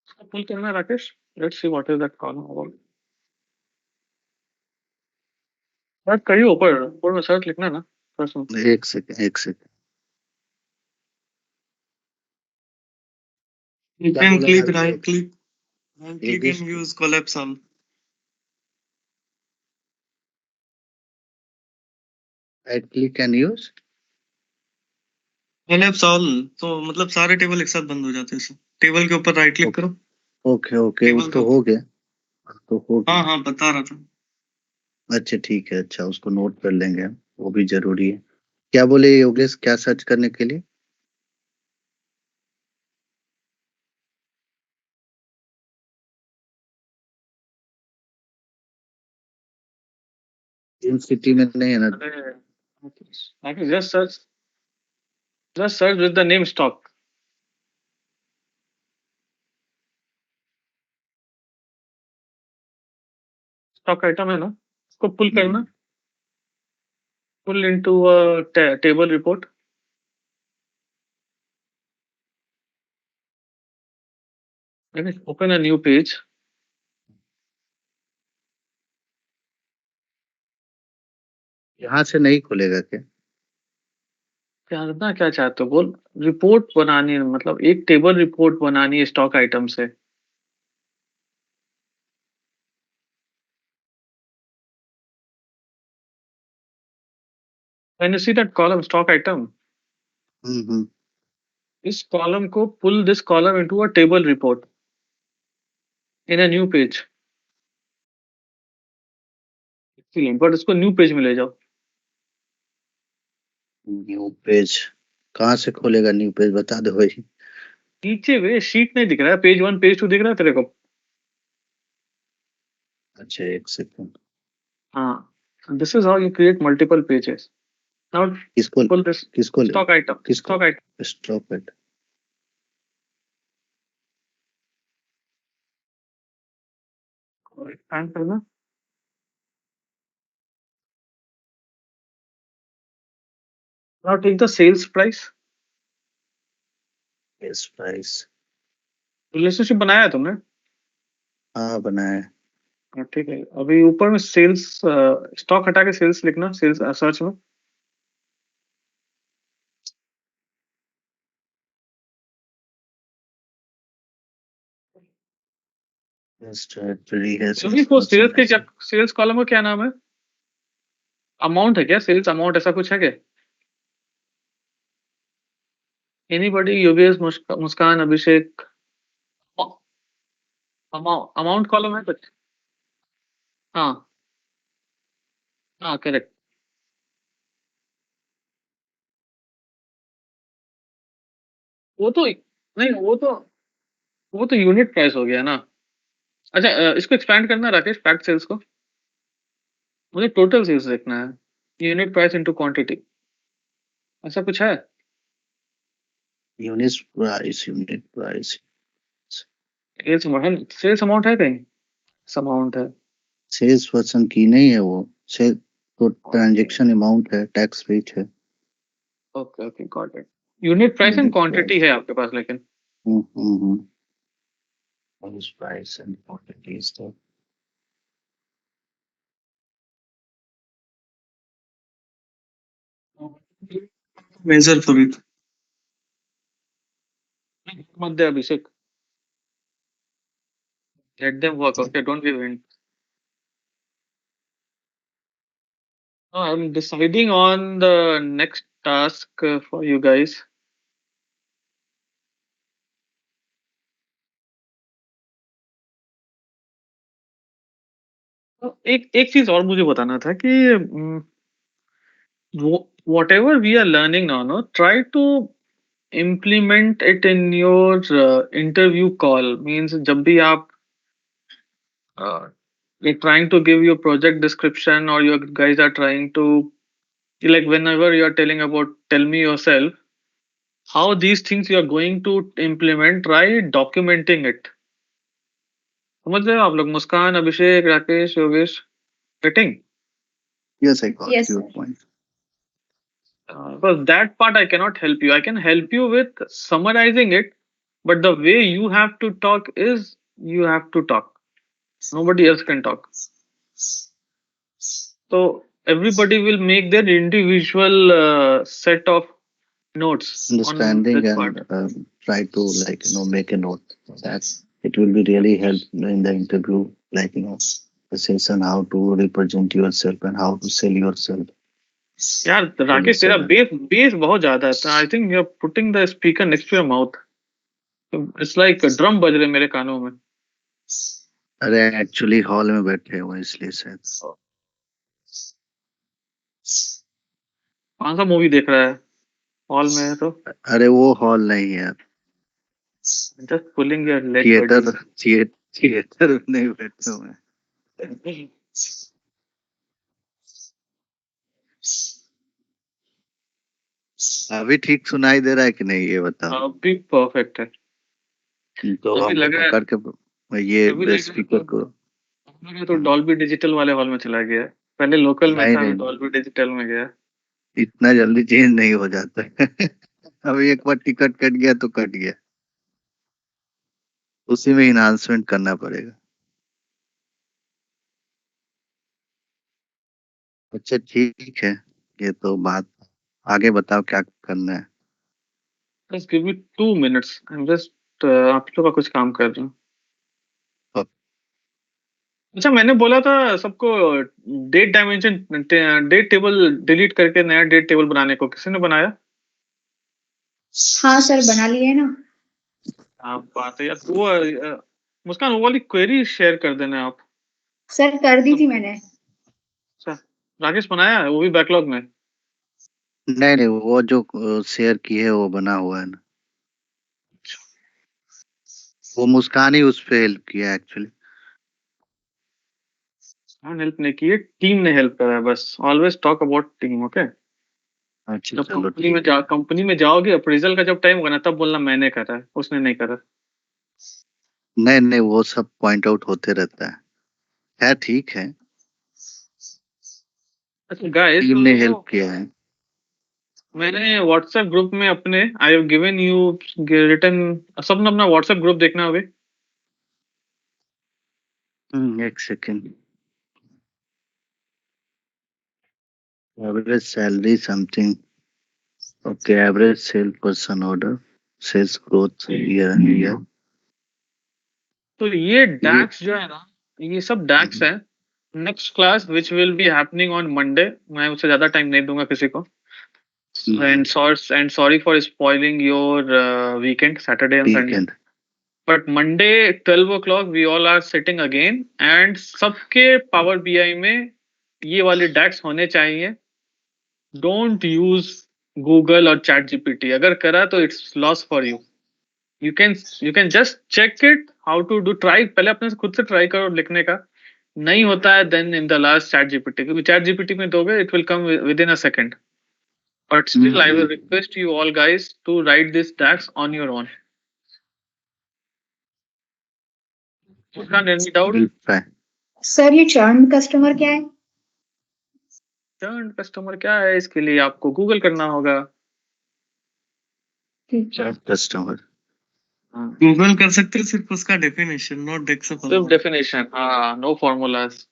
उसको pull करना Rakesh. Let's see what is that column about. Search करिए ऊपर ऊपर में search लिखना ना first.
एक second.
You
क्या
can
बोला
click
अभी?
right click
this
and use collapse all.
right click and use.
Collapse all तो मतलब सारे टेबल एक साथ बंद हो जाते हैं. टेबल के ऊपर राइट क्लिक करो.
ओके
टेबल
उसको
को.
हो गया. तो हो गया.
हाँ बता रहा था.
अच्छा ठीक है. अच्छा उसको नोट कर लेंगे हम, वो भी जरूरी है. क्या बोले योगेश, क्या सर्च करने के लिए? इन सिटी में नहीं है ना?
अरे just search with the name stock. Stock item है ना, उसको पुल करना. Pull into a table report. Open a new page.
यहाँ से नहीं खुलेगा क्या?
करना क्या चाहते हो बोल. रिपोर्ट बनानी है, मतलब एक टेबल रिपोर्ट बनानी है स्टॉक आइटम से. When you see that column stock item,
hmm.
इस कॉलम को pull this column into a table report in a new page. But इसको न्यू पेज में ले जाओ.
न्यू पेज कहाँ से खोलेगा? न्यू पेज बता दो भाई.
नीचे वे शीट नहीं दिख रहा है, पेज 1 पेज 2 दिख रहा है तेरे को.
अच्छा एक सेकंड.
हाँ, this is how you create multiple pages. Now
किसको
पुल दिस
किसको
स्टॉक आइटम.
किसको
stock item
stop it.
Expand करना. Now take the sales price.
इस प्राइस.
रिलेशनशिप बनाया है तुमने?
हाँ बनाए.
हाँ, ठीक है. अभी ऊपर में सेल्स स्टॉक हटा के सेल्स लिखना, सेल्स सर्च में.
Yes, directory है
अभी वो सेल्स के क्या, सेल्स कॉलम का क्या नाम है? अमाउंट है क्या? सेल्स अमाउंट ऐसा कुछ है क्या? एनीबॉडी? योगेश, मुस्कान, अभिषेक? अमाउंट कॉलम है कुछ? हाँ हाँ, करेक्ट। वो तो नहीं, वो तो यूनिट प्राइस हो गया ना। अच्छा, इसको एक्सपैंड करना राकेश, फैक्ट सेल्स को। मुझे टोटल सेल्स देखना है, यूनिट प्राइस इनटू क्वांटिटी, ऐसा कुछ है?
यूनिट प्राइस
सेल्स अमाउंट है कहीं? अमाउंट है।
सेल्स पर्सन की नहीं है वो, सेल तो ट्रांजैक्शन अमाउंट है, टैक्स रेट है।
Okay okay, got it. Unit price and
unit
quantity
price.
है आपके पास लेकिन।
Unit price and quantity is the
measure for it.
मत दे अभिषेक, let them work, okay, don't give in. No, I'm deciding on the next task for you guys. तो एक चीज और मुझे बताना था कि whatever we are learning now, no, try to implement it in your interview call. Means जब भी आप you're trying to give your project description, or you guys are trying to, like, whenever you are telling about tell me yourself, how these things you are going to implement, try documenting it. समझ रहे हो आप लोग? Muskan, Abhishek, Rakesh, Yogesh, getting?
Yes, I got
Yes,
your
sir.
point.
Because that part I cannot help you. I can help you with summarizing it, but the way you have to talk is you have to talk. Nobody else can talk. So everybody will make their individual set of notes on
Understanding
this part.
and try to, like, make a note that it will be really help in the interview, like, the session, how to represent yourself and how to sell yourself.
यार राकेश, तेरा base बहुत ज्यादा है। I think you are putting the speaker next to your mouth. It's like drum बज रहे मेरे कानों में।
अरे एक्चुअली हॉल में बैठे हुए इसलिए शायद।
कौन सा मूवी देख रहा है? हॉल में है तो?
अरे वो हॉल नहीं है,
just pulling your leg
theatre
buddy.
Theatre में नहीं बैठे हुए हैं। अभी ठीक सुनाई दे रहा है कि नहीं ये बताओ?
अभी परफेक्ट है।
तो
अभी
हम
लग रहा है,
पकड़ के
अभी
ये
लग रहा है
स्पीकर को
तो डॉल्बी डिजिटल वाले हॉल में चला गया है। पहले लोकल में
नहीं
था, अभी
नहीं,
डॉल्बी डिजिटल में गया।
इतना जल्दी चेंज नहीं हो जाता है। अभी एक बार टिकट कट गया तो कट गया, उसी में इन्हांसमेंट करना पड़ेगा। अच्छा ठीक है, ये तो बात, आगे बताओ क्या करना है।
Just give me 2 minutes, I am just आप लोग का कुछ काम कर रहा हूँ। अच्छा, मैंने बोला था सबको date dimension, date table delete करके नया डेट टेबल बनाने को, किसी ने बनाया?
हाँ सर, बना लिए ना।
आप बात है यार। वो मुस्कान, वो वाली क्वेरी शेयर कर देना आप।
सर कर दी थी मैंने।
अच्छा, राकेश बनाया है वो भी बैकलॉग में?
नहीं नहीं, वो जो शेयर की है वो बना हुआ है ना, वो मुस्कान ही उस पे हेल्प किया एक्चुअली।
हाँ, हेल्प नहीं की है, टीम ने हेल्प करा है बस। Always talk about team, okay?
अच्छा
जब
चलो ठीक।
कंपनी में जाओगे, अप्रेजल का जब टाइम होगा ना, तब बोलना मैंने करा है, उसने नहीं करा।
नहीं नहीं, वो सब पॉइंट आउट होते रहता है ठीक है,
अच्छा गाइस,
टीम ने हेल्प
तो
किया है।
मैंने व्हाट्सएप ग्रुप में अपने, I have given you written, सबने अपना व्हाट्सएप ग्रुप देखना अभी।
एक second. Average salary something, okay, average sale person order, sales growth year and year,
तो ये डैक्स जो है ना, ये सब डैक्स है. Next class which will be happening on Monday. मैं उससे ज्यादा टाइम नहीं दूंगा किसी को. And sorry for spoiling your weekend, Saturday and Sunday.
Weekend
But Monday 12 o'clock we all are sitting again and सबके Power BI में ये वाले DAX होने चाहिए. Don't use Google और Chat GPT. अगर करा तो it's loss for you. You can just check it how to do. Try पहले अपने से खुद से try करो लिखने का. नहीं होता है then in the last Chat GPT. क्योंकि Chat GPT में दोगे it will come within a second. But still, I will request you all guys to write this DAX on your own. Any doubt?
Sir ये churn customer क्या है?
Churn customer क्या है, इसके लिए आपको गूगल करना होगा.
कस्टमर
गूगल कर सकते हैं, सिर्फ उसका डेफिनेशन, नॉट डेक्सअप.
सिर्फ डेफिनेशन. हाँ, नो फॉर्मूलाज.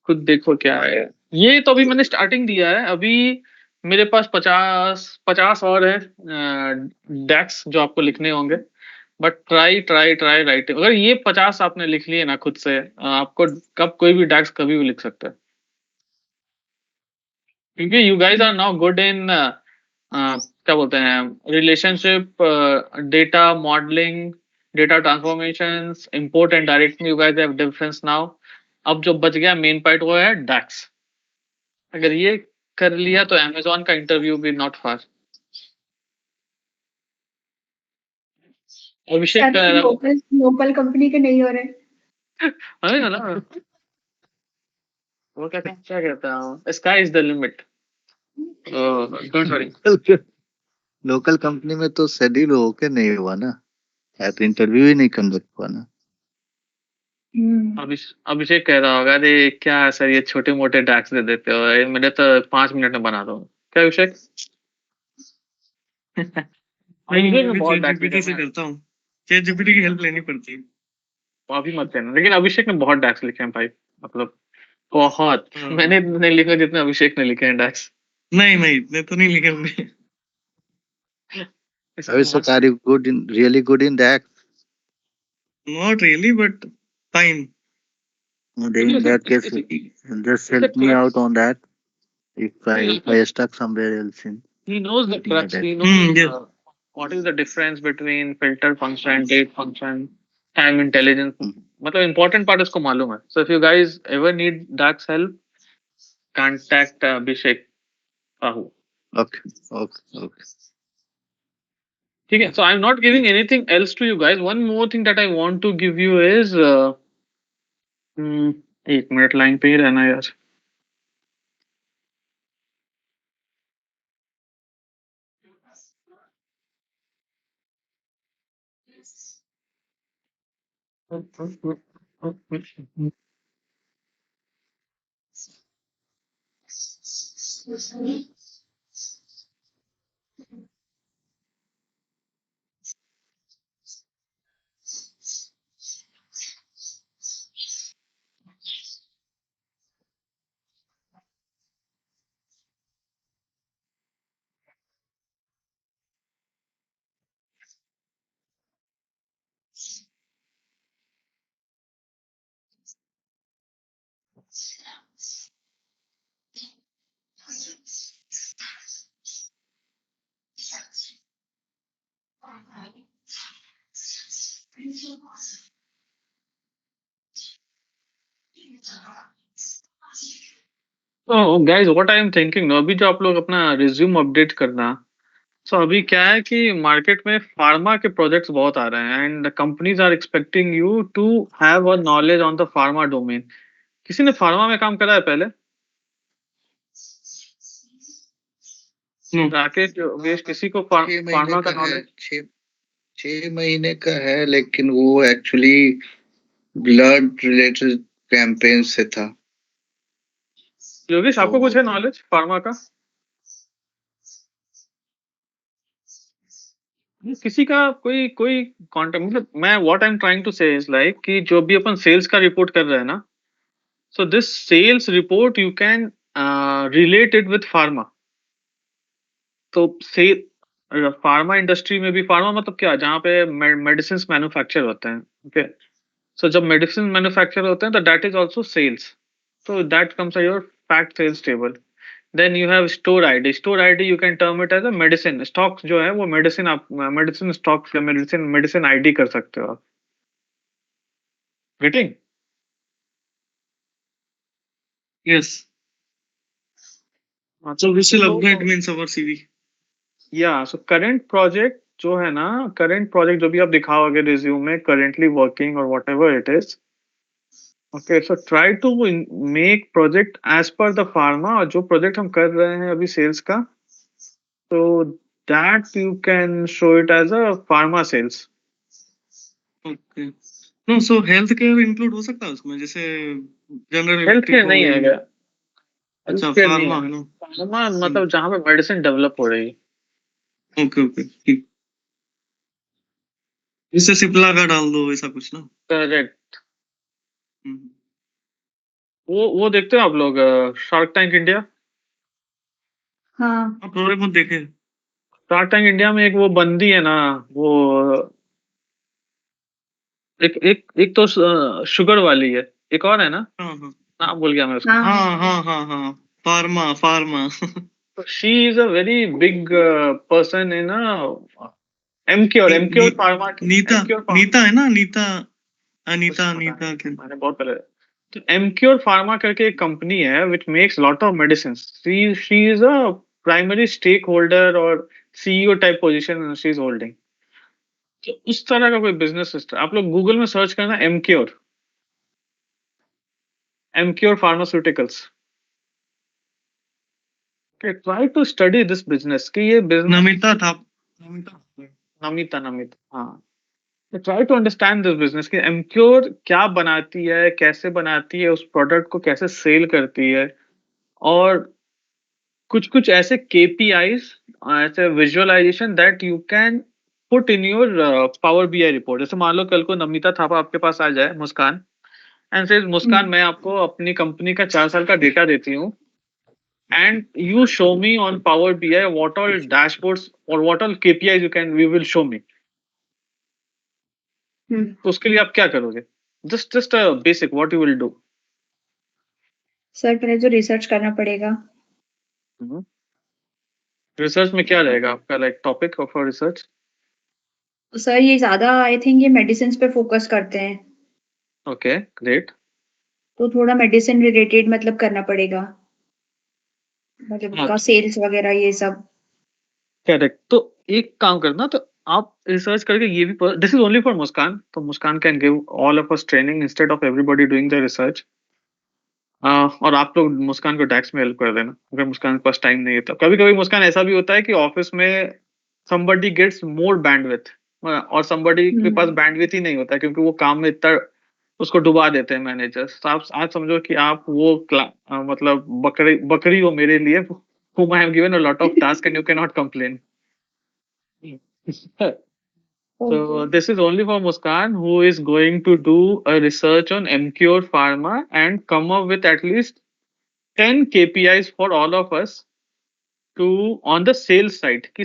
खुद देखो क्या है. ये तो अभी मैंने स्टार्टिंग दिया है. अभी मेरे पास 50 और है डैक्स जो आपको लिखने होंगे. But try writing. अगर ये 50 आपने लिख लिए ना खुद से, आपको कब कोई भी डैक्स कभी भी लिख सकते हैं. क्योंकि you guys are now good in क्या बोलते हैं, relationship, data modelling, data transformations, import and direct में you guys have difference now. अब जो बच गया मेन पार्ट वो है डैक्स. अगर ये कर लिया तो अमेजोन का इंटरव्यू भी not far. Abhishek
local company के नहीं हो रहे.
है ना, वो क्या कहता हूँ, sky is the limit. Don't worry.
Local company में तो शेड्यूल होके नहीं हुआ ना, या तो इंटरव्यू ही नहीं कंडक्ट हुआ ना.
अभिषेक कह रहा होगा, अरे क्या है सर ये छोटे मोटे डैक्स दे देते हो, ये मैंने तो 5 मिनट में बना दो. क्या अभिषेक?
चैट जीपीटी से करता हूँ. चैट जीपीटी की हेल्प लेनी पड़ती है.
अभी मत कहना. लेकिन अभिषेक ने बहुत डैक्स लिखे हैं भाई, मतलब बहुत. मैंने नहीं लिखे जितने अभिषेक ने लिखे हैं डैक्स.
नहीं इतने तो नहीं लिखे हमने.
Abhishek, are you really good in that?
Not really, but fine.
In that case, just help me out on that. If I stuck somewhere else in.
He knows the crux. He knows what is the difference between filter function, date function, time intelligence. मतलब important part इसको मालूम है. So if you guys ever need DAX help, contact Abhishek Sahu.
Okay.
ठीक है. So I'm not giving anything else to you guys. One more thing that I want to give you is 1 minute line पे ही रहना यार. तो guys what I am thinking no, अभी जो आप लोग अपना रिज्यूम अपडेट करना. सो अभी क्या है कि मार्केट में फार्मा के प्रोजेक्ट्स बहुत आ रहे हैं and companies are expecting you to have a knowledge on the pharma domain. किसी ने फार्मा में काम करा है पहले? राकेश, योगेश, किसी को फार्मा का नॉलेज?
6 महीने का है, लेकिन वो एक्चुअली ब्लड रिलेटेड कैंपेन से था.
योगेश, आपको कुछ है नॉलेज फार्मा का? किसी का कोई कॉन्टेक्ट, मतलब मैं what I am trying to say is like कि जो भी अपन सेल्स का रिपोर्ट कर रहे हैं ना, so this sales report you can relate it with pharma. तो से फार्मा इंडस्ट्री में भी, फार्मा मतलब क्या, जहाँ पे मेडिसिन मैन्युफैक्चर होते हैं. ओके. So जब मेडिसिन मैन्युफैक्चर होते हैं तो that is also sales. So that comes as your fact sales table. Then you have store ID. Store ID you can term it as a medicine. Stocks जो है वो medicine आप medicine stocks या medicine ID कर सकते हो आप. Getting?
Yes. So we shall upgrade means our CV.
Yeah, so current project जो है ना, current project जो भी आप दिखाओगे रिज्यूम में, currently working or whatever it is. Okay, so try to make project as per the pharma. और जो project हम कर रहे हैं अभी sales का, so that you can show it as a pharma sales.
Okay. No, so health care include हो सकता है उसमें, जैसे जनरल
Healthcare नहीं है क्या?
अच्छा
Healthcare नहीं
फार्मा
है.
है ना.
Pharma मतलब जहाँ पे मेडिसिन डेवलप हो रही है.
ओके ओके ठीक. इससे सिप्ला का डाल दो ऐसा कुछ ना.
करेक्ट.
हम्म.
वो देखते हो आप लोग शार्क टैंक इंडिया?
हाँ.
आप थोड़े बहुत देखे.
शार्क टैंक इंडिया में एक वो बंदी है ना, वो एक एक एक तो शुगर वाली है, एक और है ना,
हाँ हाँ
नाम भूल गया मैं उसका.
हाँ.
हाँ हाँ हाँ हाँ फार्मा फार्मा.
तो she is a very big person in Emcure Emcure pharma.
Nita
Emcure
Nita है ना, नीता अनीता अनीता के.
मैंने बहुत पहले. तो एमक्योर फार्मा करके एक कंपनी है which makes lot of medicine. She is a primary stakeholder और CEO type position she is holding. तो उस तरह का कोई बिजनेस सिस्टम आप लोग गूगल में सर्च करना, Emcure, Emcure pharmaceuticals. Try to study this business कि ये बिजनेस.
नमिता था.
नमिता हाँ. Try to understand this business कि एमक्योर क्या बनाती है, कैसे बनाती है, उस प्रोडक्ट को कैसे सेल करती है, और कुछ कुछ ऐसे केपीआईज, ऐसे visualisation that you can put in your power BI report. जैसे मान लो कल को नमिता थापा आपके पास आ जाए, मुस्कान, एंड से मुस्कान मैं आपको अपनी कंपनी का 4 साल का डेटा देती हूँ, and you show me on Power BI what all dashboards or what all KPIs you will show me. तो उसके लिए आप क्या करोगे? Just a basic what you will do.
Sir पहले तो रिसर्च करना पड़ेगा.
रिसर्च में क्या रहेगा आपका like topic of research?
Sir ये ज्यादा आई थिंक ये मेडिसिन पे फोकस करते हैं.
Okay great.
तो थोड़ा मेडिसिन रिलेटेड मतलब करना पड़ेगा, मतलब
हाँ.
का सेल्स वगैरह ये सब.
करेक्ट. तो एक काम करना, तो आप रिसर्च करके ये भी, this is only for Muskan, तो Muskan can give all of us training instead of everybody doing the research. और आप लोग मुस्कान को डैक्स में हेल्प कर देना अगर मुस्कान के पास टाइम नहीं है. तो कभी कभी मुस्कान ऐसा भी होता है कि ऑफिस में somebody gets more bandwidth और somebody के पास bandwidth ही नहीं होता है क्योंकि वो काम में इतना उसको डुबा देते हैं मैनेजर्स. तो आप आज समझो कि आप वो मतलब बकरी हो मेरे लिए, whom I have given a lot of task and you cannot complain. So this is only for Muskan, who is going to do a research on Emcure Pharma and come up with at least 10 KPIs for all of us to on the sales side कि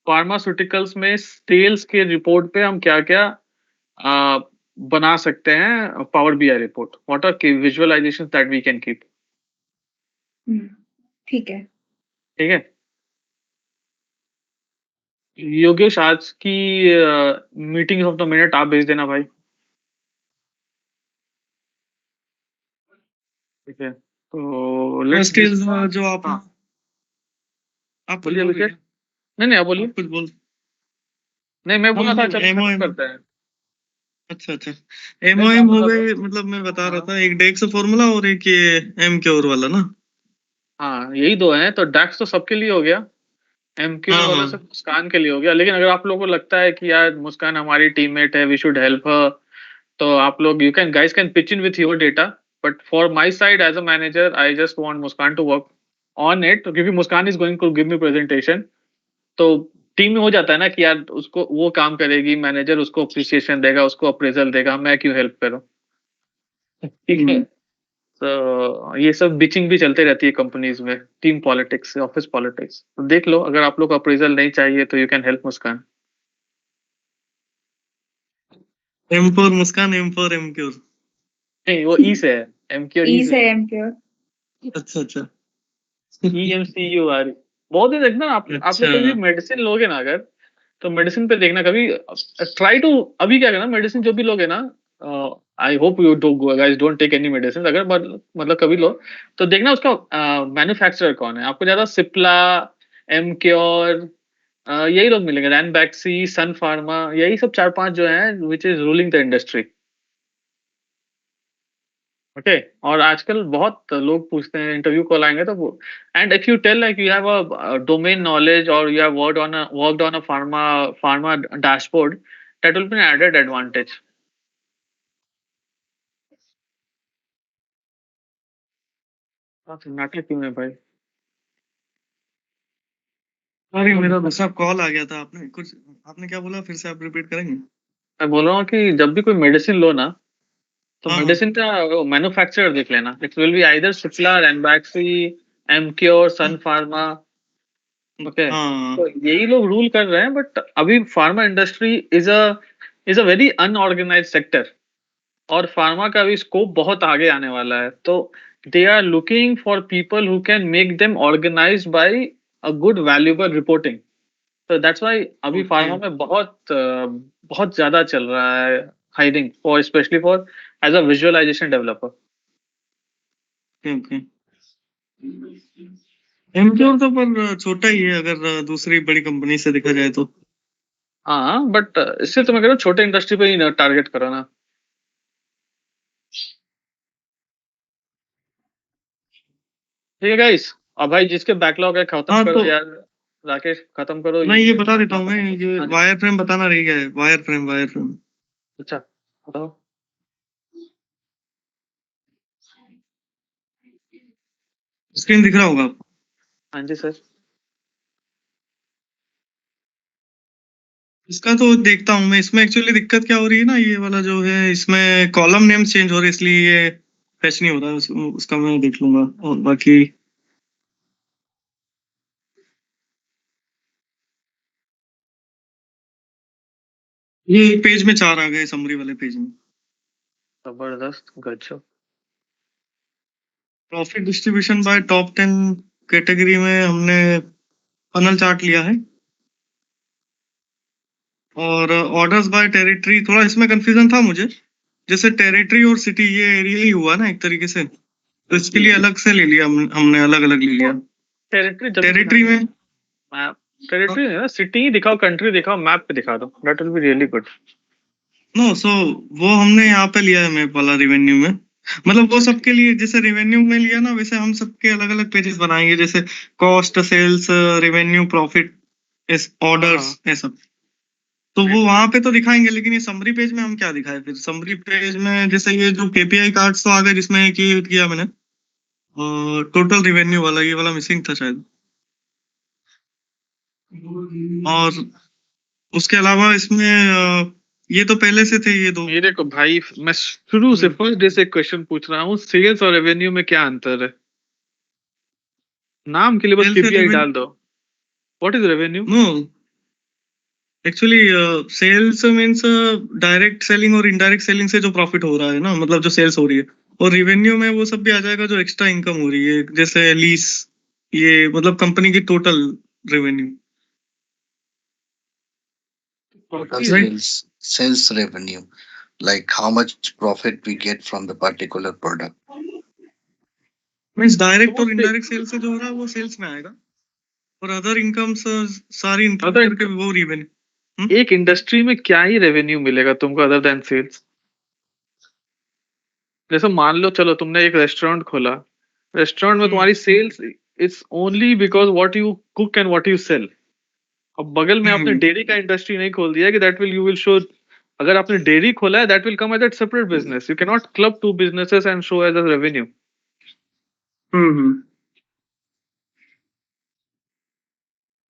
pharmaceuticals में sales के report पे हम क्या क्या बना सकते हैं. Power BI report, what are visualisations that we can keep.
ठीक है.
ठीक है योगेश, आज की मीटिंग ऑफ द मिनट आप भेज देना भाई. ठीक है तो लेट्स
स्किल्स जो आप
बोलिए अभिषेक. नहीं आप बोलिए.
कुछ बोल.
नहीं मैं बोला था चलो
MOM
करते हैं.
अच्छा अच्छा MOM हो गए. मतलब मैं बता रहा था एक डेक्स फॉर्मूला और एक ये एमक्योर वाला ना.
हाँ यही दो हैं. तो डैक्स तो सबके लिए हो गया, एमक्यू
हाँ
वाला
हाँ
सिर्फ मुस्कान के लिए हो गया. लेकिन अगर आप लोगों को लगता है कि यार मुस्कान हमारी टीममेट है, वी शुड हेल्प हर, तो आप लोग you can guys can pitch in with your data. But for my side as a manager I just want Muskan to work on it, क्योंकि Muskan is going to give me presentation. तो team में हो जाता है ना कि यार उसको वो काम करेगी, मैनेजर उसको अप्रिसिएशन देगा, उसको अप्रेजल देगा, मैं क्यों हेल्प करूं. ठीक है. तो ये सब बिचिंग भी चलते रहती है कंपनीज में, टीम पॉलिटिक्स, ऑफिस पॉलिटिक्स. तो देख लो, अगर आप लोग अप्रेजल नहीं चाहिए तो you can help Muskan.
M4 Muskan, M4 M4।
नहीं, वो ई से है, एम की और ई
ई
से
से
है,
एम क्योर।
अच्छा अच्छा
EMCUR। बहुत ही देखना, आप लोग
अच्छा।
कभी मेडिसिन लोगे ना अगर, तो मेडिसिन पे देखना कभी, ट्राई टू, अभी क्या करना, मेडिसिन जो भी लोगे ना, I hope you do guys don't take any medicine, अगर मतलब कभी लो तो देखना उसका मैन्युफैक्चरर कौन है। आपको ज्यादा सिप्ला, एम क्योर, यही लोग मिलेंगे, रैनबैक्सी, सन फार्मा, यही सब चार पांच जो हैं which is ruling the industry. Okay, और आजकल बहुत लोग पूछते हैं, इंटरव्यू कॉल आएंगे तो वो, and if you tell like you have a domain knowledge और you have worked on a pharma dashboard, that will be an added advantage. नाटक क्यों है भाई?
सॉरी, मेरा दूसरा कॉल आ गया था। आपने क्या बोला, फिर से आप रिपीट करेंगे?
मैं बोल रहा हूँ कि जब भी कोई मेडिसिन लो ना, तो
हाँ हाँ
मेडिसिन का मैन्युफैक्चरर देख लेना, it will be either Cipla, Ranbaxy, Emcure, Sun Pharma. Okay,
हाँ।
तो यही लोग रूल कर रहे हैं, बट अभी pharma industry is a very unorganise sector, और फार्मा का भी स्कोप बहुत आगे आने वाला है, तो they are looking for people who can make them organised by a good valuable reporting. तो दैट्स व्हाई अभी
ओके
फार्मा में बहुत ज्यादा चल रहा है hiring, for specially for as a visualisation developer.
Okay okay. Emcure तो पर छोटा ही है, अगर दूसरी बड़ी कंपनी से देखा जाए तो।
हाँ, बट इससे तो मैं कह रहा हूँ छोटे इंडस्ट्री पे ही टारगेट करो ना। ठीक है गाइस, अब भाई जिसके बैकलॉग है खत्म
हाँ
करो
तो
यार, राकेश खत्म करो
मैं ये
ये।
बता देता हूँ, मैं ये
हाँ जी,
वायर फ्रेम बताना रह गया है। वायर फ्रेम
अच्छा बताओ।
स्क्रीन दिख रहा होगा आपको?
हाँ जी सर।
इसका तो देखता हूँ मैं। इसमें एक्चुअली दिक्कत क्या हो रही है ना, ये वाला जो है, इसमें कॉलम नेम्स चेंज हो रहे हैं, इसलिए ये फैच नहीं हो रहा है। उसका मैं देख लूंगा। और बाकी ये पेज में 4 आ गए, समरी वाले पेज में।
जबरदस्त, गजब।
Profit distribution by top 10 category में हमने फनल चार्ट लिया है। और ऑर्डर्स बाय टेरिटरी, थोड़ा इसमें कंफ्यूजन था मुझे। जैसे टेरिटरी और सिटी ये एरिया ही हुआ ना एक तरीके से, तो इसके लिए अलग से ले लिया। हमने अलग अलग ले
तो
लिया।
टेरिटरी जब भी
टेरिटरी
दिखाना,
में
मैप, टेरिटरी नहीं ना, सिटी ही दिखाओ, कंट्री दिखाओ, मैप पे दिखा दो, that will be really good.
No so वो हमने यहाँ पे लिया है मैप वाला, रेवेन्यू में। मतलब वो सबके लिए, जैसे रेवेन्यू में लिया ना, वैसे हम सबके अलग अलग पेजेस बनाएंगे, जैसे कॉस्ट, सेल्स, रेवेन्यू, प्रॉफिट,
हाँ,
ऑर्डर्स, ये सब। तो वो वहां पे तो दिखाएंगे, लेकिन ये समरी पेज में हम क्या दिखाए फिर? समरी पेज में जैसे ये जो केपीआई कार्ड्स तो आ गए, जिसमें एक ये किया मैंने, और टोटल रिवेन्यू वाला, ये वाला मिसिंग था शायद। और उसके अलावा इसमें ये तो पहले से थे ये दो।
मेरे को भाई, मैं शुरू से
हम्म,
फर्स्ट डे से क्वेश्चन पूछ रहा हूँ, सेल्स और रेवेन्यू में क्या अंतर है? नाम के लिए बस
सेल्स और
केपीआई
रेवेन्यू।
डाल दो, what is revenue?
No, actually sales means direct selling और इनडायरेक्ट सेलिंग से जो प्रॉफिट हो रहा है ना, मतलब जो सेल्स हो रही है। और रिवेन्यू में वो सब भी आ जाएगा जो एक्स्ट्रा इनकम हो रही है, जैसे लीज, ये मतलब कंपनी की total revenue.
What are
right.
sales revenue? Like how much profit we get from the particular product.
Means
तो
डायरेक्ट
वो
और इनडायरेक्ट सेल्स से जो हो रहा है वो सेल्स में आएगा। और अदर इनकम्स सारी इंक्लूड करके
अदर,
वो रेवेन्यू।
एक इंडस्ट्री में क्या ही रेवेन्यू मिलेगा तुमको अदर देन सेल्स? जैसे मान लो, चलो तुमने एक रेस्टोरेंट खोला, रेस्टोरेंट में तुम्हारी sales it's only because what you cook and what you sell. अब बगल में आपने डेयरी का इंडस्ट्री नहीं खोल दिया कि that will you will show, अगर आपने डेयरी खोला है that will come as a separate business, you can not club two businesses and show as a revenue.
Hmm.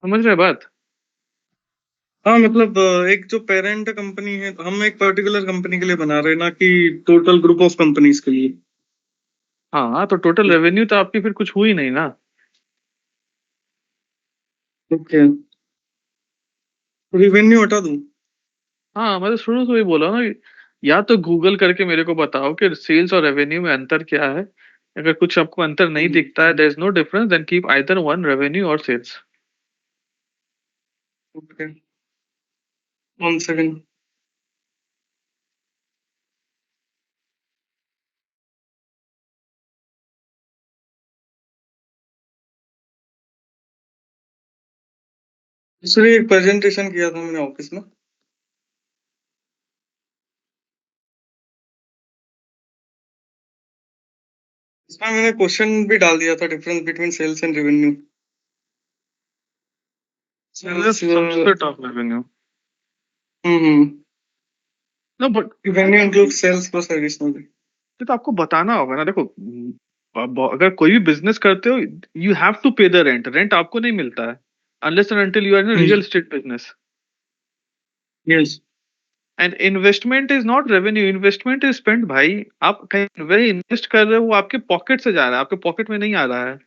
समझ रहे बात?
हाँ मतलब एक जो पेरेंट कंपनी है, तो हम एक पर्टिकुलर कंपनी के लिए बना रहे हैं, ना कि टोटल ग्रुप ऑफ कंपनीज के लिए।
हाँ, तो टोटल रेवेन्यू तो आपकी फिर कुछ हुई नहीं ना।
ओके, रिवेन्यू हटा दूं?
हाँ, मैं तो शुरू से ही बोला ना, या तो गूगल करके मेरे को बताओ कि सेल्स और रेवेन्यू में अंतर क्या है। अगर कुछ आपको अंतर नहीं दिखता है, there is no difference, then keep either one, revenue और सेल्स।
Okay. 1 second. दूसरी एक प्रेजेंटेशन किया था मैंने ऑफिस में। इसमें मैंने क्वेश्चन भी डाल दिया था, difference between sales and revenue.
सबसे top revenue. No but
revenue include sales plus additional.
तो आपको बताना होगा ना। देखो अगर कोई भी बिजनेस करते हो, you have to pay the rent. Rent आपको नहीं मिलता है unless and until you are in real estate business.
Yes.
And investment is not revenue, investment is spend भाई। आप कहीं वही इन्वेस्ट कर रहे हो, वो आपके पॉकेट से जा रहा है, आपके पॉकेट में नहीं आ रहा है।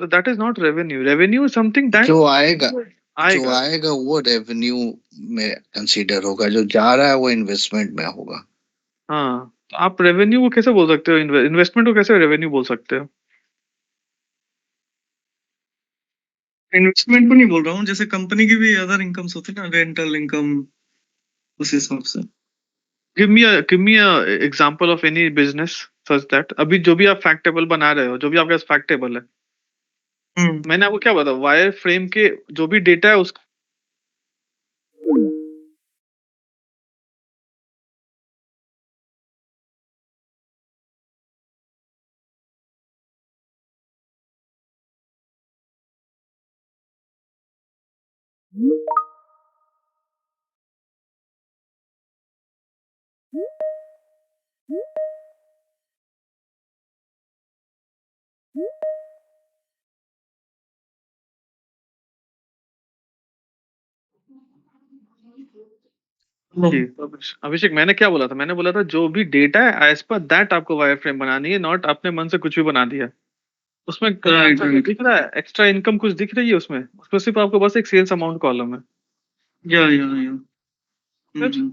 तो that is not revenue. Revenue is something that
जो आएगा जो
आएगा।
आएगा वो रेवेन्यू में कंसीडर होगा, जो जा रहा है वो इन्वेस्टमेंट में होगा।
हाँ, तो आप रेवेन्यू को कैसे बोल सकते हो, इन्वेस्टमेंट को कैसे रेवेन्यू बोल सकते हो?
इन्वेस्टमेंट को नहीं बोल रहा हूँ, जैसे कंपनी की भी अदर इनकम्स होती है ना, रेंटल इनकम, उस हिसाब से।
Give me a example of any business such that. अभी जो भी आप फैक्ट टेबल बना रहे हो, जो भी आपके पास फैक्ट टेबल है, मैंने आपको क्या बताया, वायर फ्रेम के जो भी डेटा है उसका जी, तो अभिषेक मैंने क्या बोला था? मैंने बोला था जो भी डेटा है एज पर दैट आपको वायर फ्रेम बनानी है, नॉट अपने मन से कुछ भी बना दिया। उसमें
Right, right.
दिख रहा है एक्स्ट्रा इनकम कुछ दिख रही है उसमें? उसमें सिर्फ आपको बस एक सेल्स अमाउंट कॉलम है।
Yeah.
फिर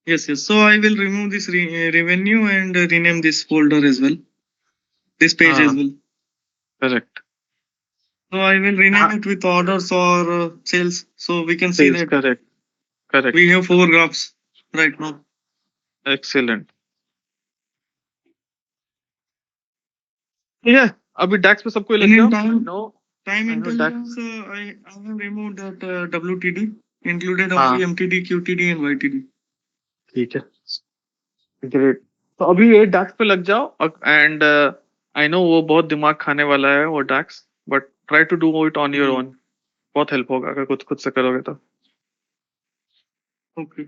Yes. So I will remove this revenue and rename this folder as well, this page as
हाँ,
well.
Correct.
So I will rename it with orders or sales, so we can see
sales,
that
correct correct,
we have 4 graphs right now.
Excellent. ठीक है, अभी डैक्स पे सबको लग
And in
जाओ। No
time
I know
intelligence, I have removed that WTD, included
हाँ,
only MTD, QTD and YTD.
ठीक है, ग्रेट। तो अभी ये डैक्स पे लग जाओ। एंड आई नो वो बहुत दिमाग खाने वाला है वो DAX, but try to do it on your own. बहुत हेल्प होगा अगर कुछ खुद से करोगे तो।
Okay.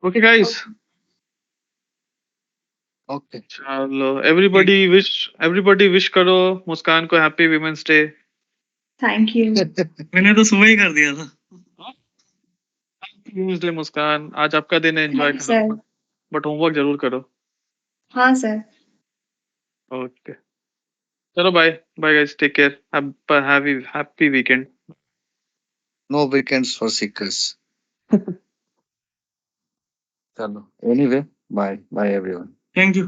Okay guys,
okay.
चलो एवरीबॉडी विश करो मुस्कान को happy women's day.
Thank you.
मैंने तो सुबह ही कर दिया था।
वीमेंस डे मुस्कान, आज आपका दिन है, एंजॉय
थैंक्स
करो,
सर।
बट होमवर्क जरूर करो।
हाँ सर।
ओके, चलो bye bye guys, take care, happy weekend.
No weekends for seekers. चलो, anyway, bye bye everyone.
Thank you.